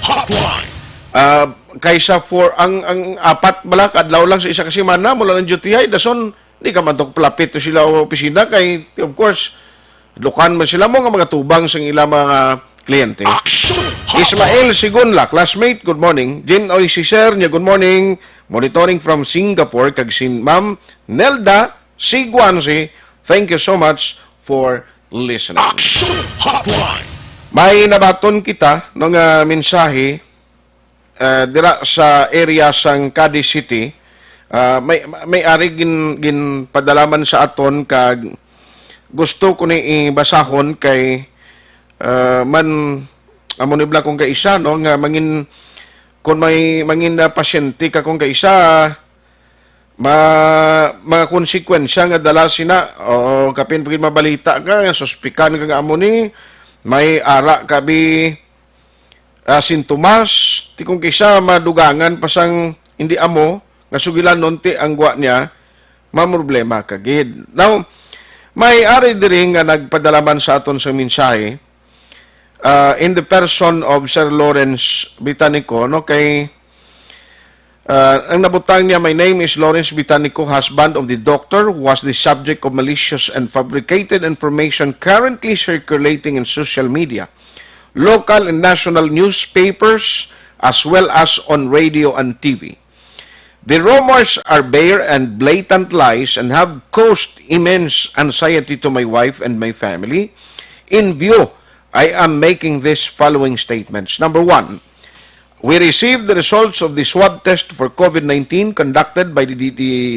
Hotline. Kaysa for ang apat bala kadlaw lang sa isa ka semana mula ng duty ay dason di ka man palapit to sila o opisina kay of course lukan man sila mo nga mga tubang sa ilang mga kliyente. Ismael Sigunla, classmate, good morning. Jin Oy si Sir niya, good morning. Monitoring from Singapore kag sin Ma'am Nelda Siguansi, thank you so much for listening. Hotline. May nabaton kita ng mensahe dira sa area sang Cadiz City. May ari gin padalaman sa aton kag gusto ko ni ibasahon kay man amo ni bla kung kaisa no nga mangin kung may mangin na pasyente ka kung kaisa mga konsekwensya nga dala sina o kapin pagin mabalita ka nga suspikan ka nga amo ni may ara kabi sintomas ti kung kisa madugangan pasang hindi amo nga sugilan nonti ang gwa niya mamroblema kagid. Now may ari diri nga nagpadalaman sa aton sa mensahe in the person of Sir Lawrence Bitanico no kay ang nabutang niya, my name is Lawrence Bitanico, husband of the doctor who was the subject of malicious and fabricated information currently circulating in social media, local and national newspapers, as well as on radio and TV. The rumors are bare and blatant lies and have caused immense anxiety to my wife and my family. In view, I am making these following statements. Number one, we received the results of the swab test for COVID-19 conducted by the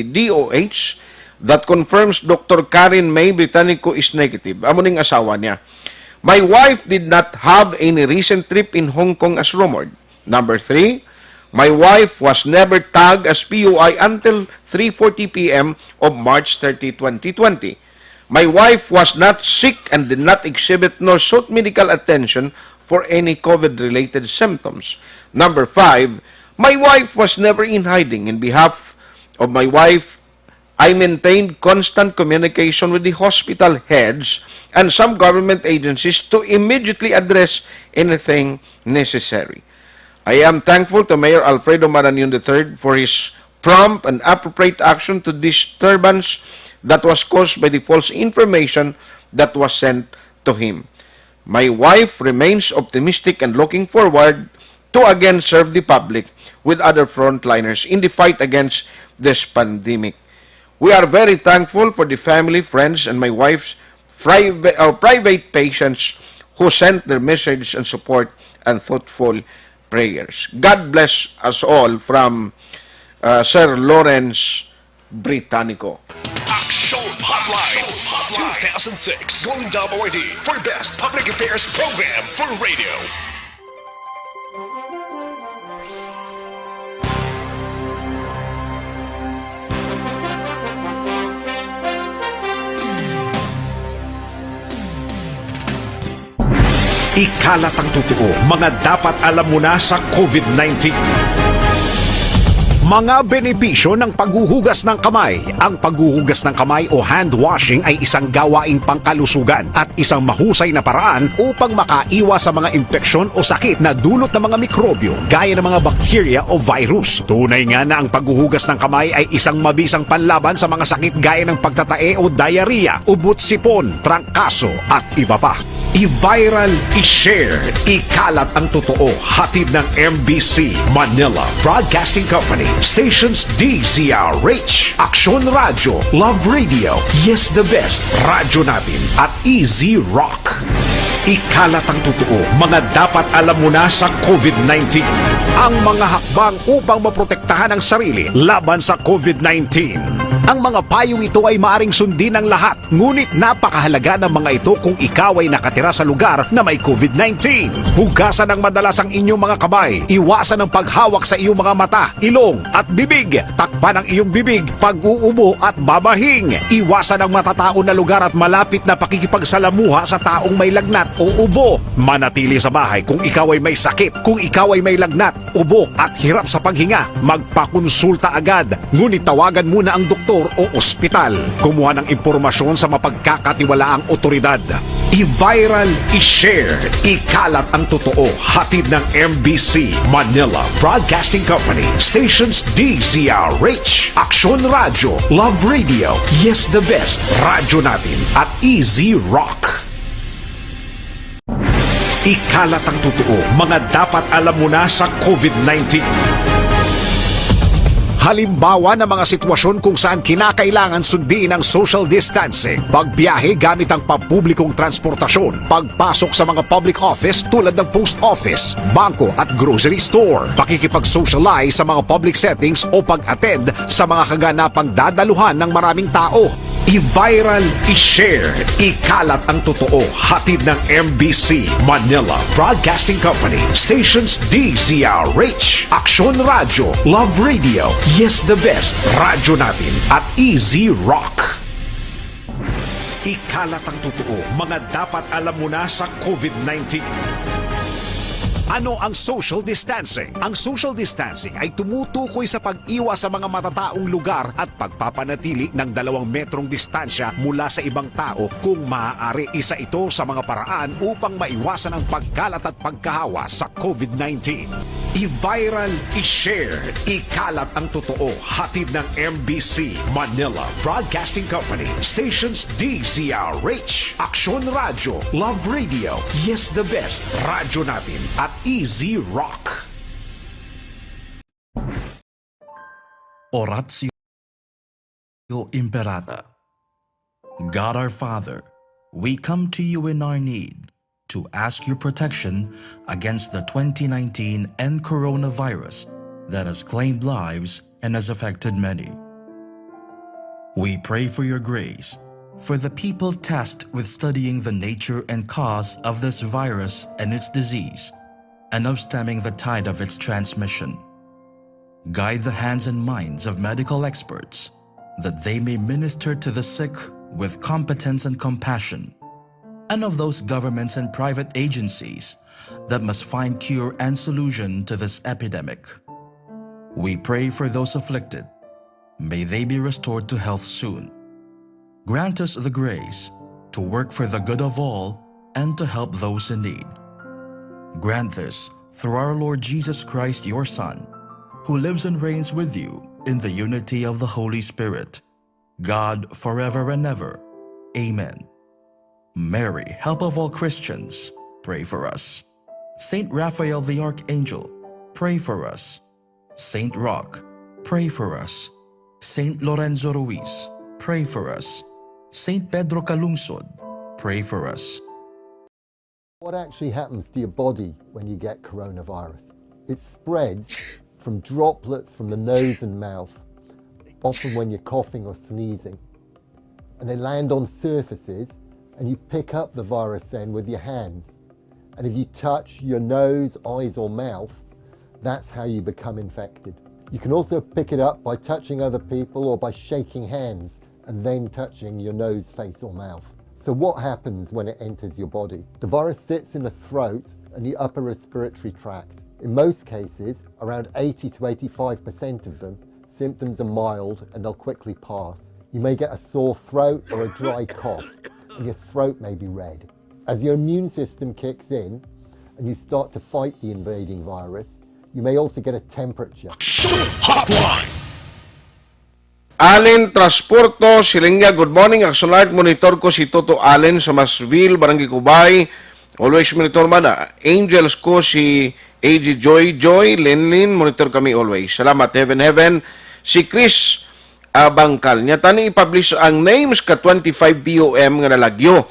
DOH that confirms Dr. Karen May Britannico is negative. Amo ning asawa niya. My wife did not have any recent trip in Hong Kong as rumored. Number three, my wife was never tagged as PUI until 3:40 p.m. of March 30, 2020. My wife was not sick and did not exhibit nor sought medical attention for any COVID-related symptoms. Number five, my wife was never in hiding. In behalf of my wife, I maintained constant communication with the hospital heads and some government agencies to immediately address anything necessary. I am thankful to Mayor Alfredo Marañon III for his prompt and appropriate action to disturbance that was caused by the false information that was sent to him. My wife remains optimistic and looking forward to again serve the public with other frontliners in the fight against this pandemic. We are very thankful for the family, friends, and my wife's private patients who sent their message and support and thoughtful prayers. God bless us all from Sir Lawrence Britannico. Aksyon Hotline 2006. Going WID for Best Public Affairs Program for Radio. Ikalat ang totoo, mga dapat alam mo na sa COVID-19. Mga benepisyo ng paghuhugas ng kamay. Ang paghuhugas ng kamay o hand washing ay isang gawaing pangkalusugan at isang mahusay na paraan upang makaiwas sa mga impeksyon o sakit na dulot ng mga mikrobyo gaya ng mga bakterya o virus. Tunay nga na ang paghuhugas ng kamay ay isang mabisang panlaban sa mga sakit gaya ng pagtatae o diarrhea, ubot-sipon, trangkaso at iba pa. I-viral, i-share, ikalat ang totoo. Hatid ng MBC Manila Broadcasting Company, stations DZRH, Aksyon Radio, Love Radio, Yes the Best, Radyo Natin at Easy Rock. Ikalat ang totoo, mga dapat alam mo na sa COVID-19. Ang mga hakbang upang maprotektahan ang sarili laban sa COVID-19. Ang mga payong ito ay maaring sundin ng lahat, ngunit napakahalaga ng mga ito kung ikaw ay nakatira sa lugar na may COVID-19. Hugasan ng madalas ang inyong mga kamay, iwasan ang paghawak sa iyong mga mata, ilong at bibig, takpan ang iyong bibig pag-uubo at babahing, iwasan ang matatao na lugar at malapit na pakikipagsalamuha sa taong may lagnat o ubo. Manatili sa bahay kung ikaw ay may sakit, kung ikaw ay may lagnat, ubo at hirap sa paghinga, magpakonsulta agad, ngunit tawagan muna ang doktor o ospital. Kumuha ng impormasyon sa mapagkakatiwalaang otoridad. I-viral, i-share, ikalat ang totoo. Hatid ng MBC Manila Broadcasting Company, stations DZRH, Aksyon Radio, Love Radio, Yes the Best, Radyo Natin at Easy Rock. Ikalat ang totoo, mga dapat alam mo na sa COVID-19. Halimbawa ng mga sitwasyon kung saan kinakailangan sundin ang social distancing, pagbiyahe gamit ang pampublikong transportasyon, pagpasok sa mga public office tulad ng post office, bangko at grocery store, pakikipag-socialize sa mga public settings o pag-attend sa mga kaganapang dadaluhan ng maraming tao. I-viral, i-share, ikalat ang totoo. Hatid ng MBC Manila Broadcasting Company, stations DZRH, Aksyon Radio, Love Radio, Yes the Best, Radyo Natin at Easy Rock. Ikalat ang totoo, mga dapat alam mo na sa COVID-19. Ano ang social distancing? Ang social distancing ay tumutukoy sa pag-iwas sa mga matataong lugar at pagpapanatili ng 2 metrong distansya mula sa ibang tao kung maaari. Isa ito sa mga paraan upang maiwasan ang pagkalat at pagkahawa sa COVID-19. I-viral, i-share, ikalat ang totoo. Hatid ng MBC Manila Broadcasting Company, stations DZRH, Aksyon Radio, Love Radio, Yes the Best, Radyo Natin at Easy Rock. Oratio Imperata. God our Father, we come to you in our need to ask your protection against the 2019 and coronavirus that has claimed lives and has affected many. We pray for your grace for the people tasked with studying the nature and cause of this virus and its disease, and of stemming the tide of its transmission. Guide the hands and minds of medical experts that they may minister to the sick with competence and compassion, and of those governments and private agencies that must find cure and solution to this epidemic. We pray for those afflicted. May they be restored to health soon. Grant us the grace to work for the good of all and to help those in need. Grant this through our Lord Jesus Christ, your Son, who lives and reigns with you in the unity of the Holy Spirit, God forever and ever. Amen. Mary, help of all Christians, pray for us. Saint Raphael the Archangel, pray for us. Saint Roch, pray for us. Saint Lorenzo Ruiz, pray for us. Saint Pedro Calungsod, pray for us. What actually happens to your body when you get coronavirus? It spreads from droplets from the nose and mouth, often when you're coughing or sneezing. And they land on surfaces, and you pick up the virus then with your hands. And if you touch your nose, eyes or mouth, that's how you become infected. You can also pick it up by touching other people or by shaking hands and then touching your nose, face or mouth. So what happens when it enters your body? The virus sits in the throat and the upper respiratory tract. In most cases, around 80 to 85% of them, symptoms are mild and they'll quickly pass. You may get a sore throat or a dry cough, and your throat may be red. As your immune system kicks in and you start to fight the invading virus, you may also get a temperature. Hotline. Allen Transporto, Silingya, good morning. Aksyon Alert, monitor ko si Toto Allen sa Masville, Barangay Cubay. Always monitor man. Angels ko si AG Joy, Lenlin, monitor kami always. Salamat, heaven. Si Chris Bangkal, niya tani i-publish ang names ka 25 BOM nga nalagyo.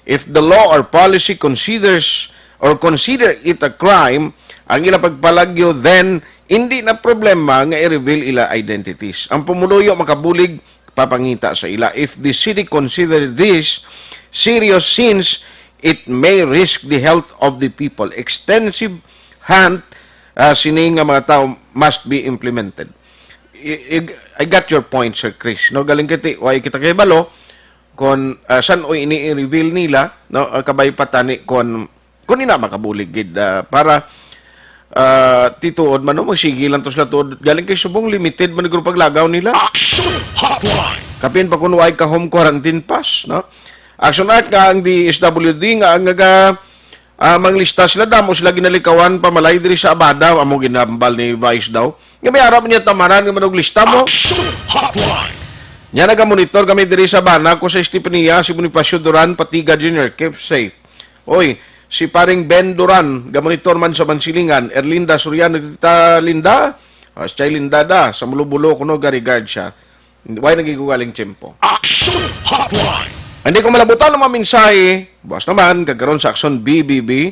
If the law or policy consider it a crime, ang ilang pagpalagyo, then hindi na problema nga i-reveal ila identities. Ang pumuluyo makabulig papangita sa ila. If the city consider this serious since it may risk the health of the people. Extensive hand sining nga mga tao must be implemented. I got your point, Sir Chris. No, galing kiti, why kita kay balo kon san o ini-reveal nila, no, kabay patani kon ina makabulig gid para tituod man no magsigilan to sila tuod galing kay subong limited man guro paglagaw nila. Aksyon Hotline. Kapin pa kun way ka home quarantine pass, no? Aksyon Alert nga ang DSWD nga ang manglista sila damo sila ginalikawan pamalay diri sa Abada amo ginambal ni Vice daw. Nga may arap niya tamaran nga manog lista mo. Aksyon Hotline. Nya naga-monitor kami diri sa Bana ko sa Estepania si Bonifacio Duran Patiga Jr. Keep safe. Oy, si paring Ben Duran, gamonitor man sa Bansilingan, Erlinda Soriano, Tita Linda, si Linda da, sa Mulubulo, kuno garigard siya. Why nagigugaling tiyempo? Aksyon Hotline. Hindi ko malabutan ng mga mensahe, bukas naman, gagaroon sa Aksyon BBB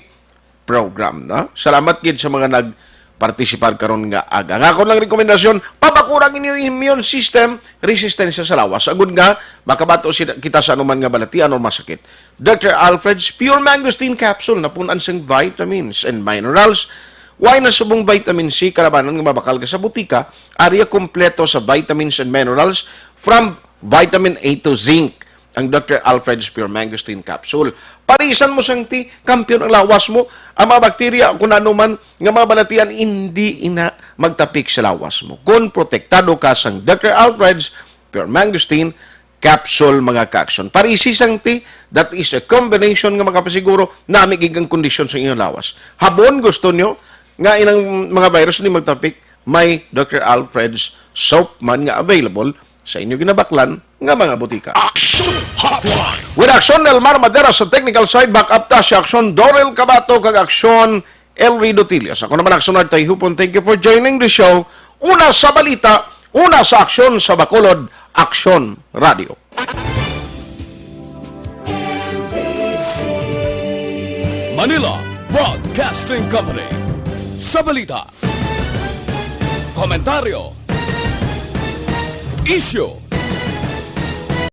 program. No? Salamat gid sa mga nagpartisipar karon nga aga. Nga ako lang rekomendasyon, pabakurang inyong immune system, resistensya sa lawas. Agud nga, makabato kita sa anuman nga balatian o masakit. Dr. Alfred's Pure Mangosteen Capsule na punan siyang vitamins and minerals. Why na subong vitamin C, kalabanan nga mabakal ka sa butika, area kompleto sa vitamins and minerals from vitamin A to zinc. Ang Dr. Alfred's Pure Mangosteen Capsule. Parisan mo sang ti, kampiyon ang lawas mo, ang mga bakterya, kung ano man, nga mga balatian, hindi ina magtapik sa lawas mo. Kung protektado ka sang Dr. Alfred's Pure Mangosteen Capsule, mga ka-aksyon. Parisisang ti, that is a combination nga makapasiguro na amiging kondisyon sa inyong lawas. Habon gusto nyo, nga inang mga virus ni magtapik, may Dr. Alfred's soap man nga available sa inyo ginabaklan nga mga butika. Aksyon Hotline. With Aksyon Elmar Madera sa technical side, back up ta si Aksyon Dorel Cabato kag Aksyon El Rido Tilias. Ako naman Aksyon Tayhopon. Thank you for joining the show. Una sa balita, una sa aksyon sa Bacolod, Aksyon Radio. Manila Broadcasting Company. Sa balita, komentaryo, issue,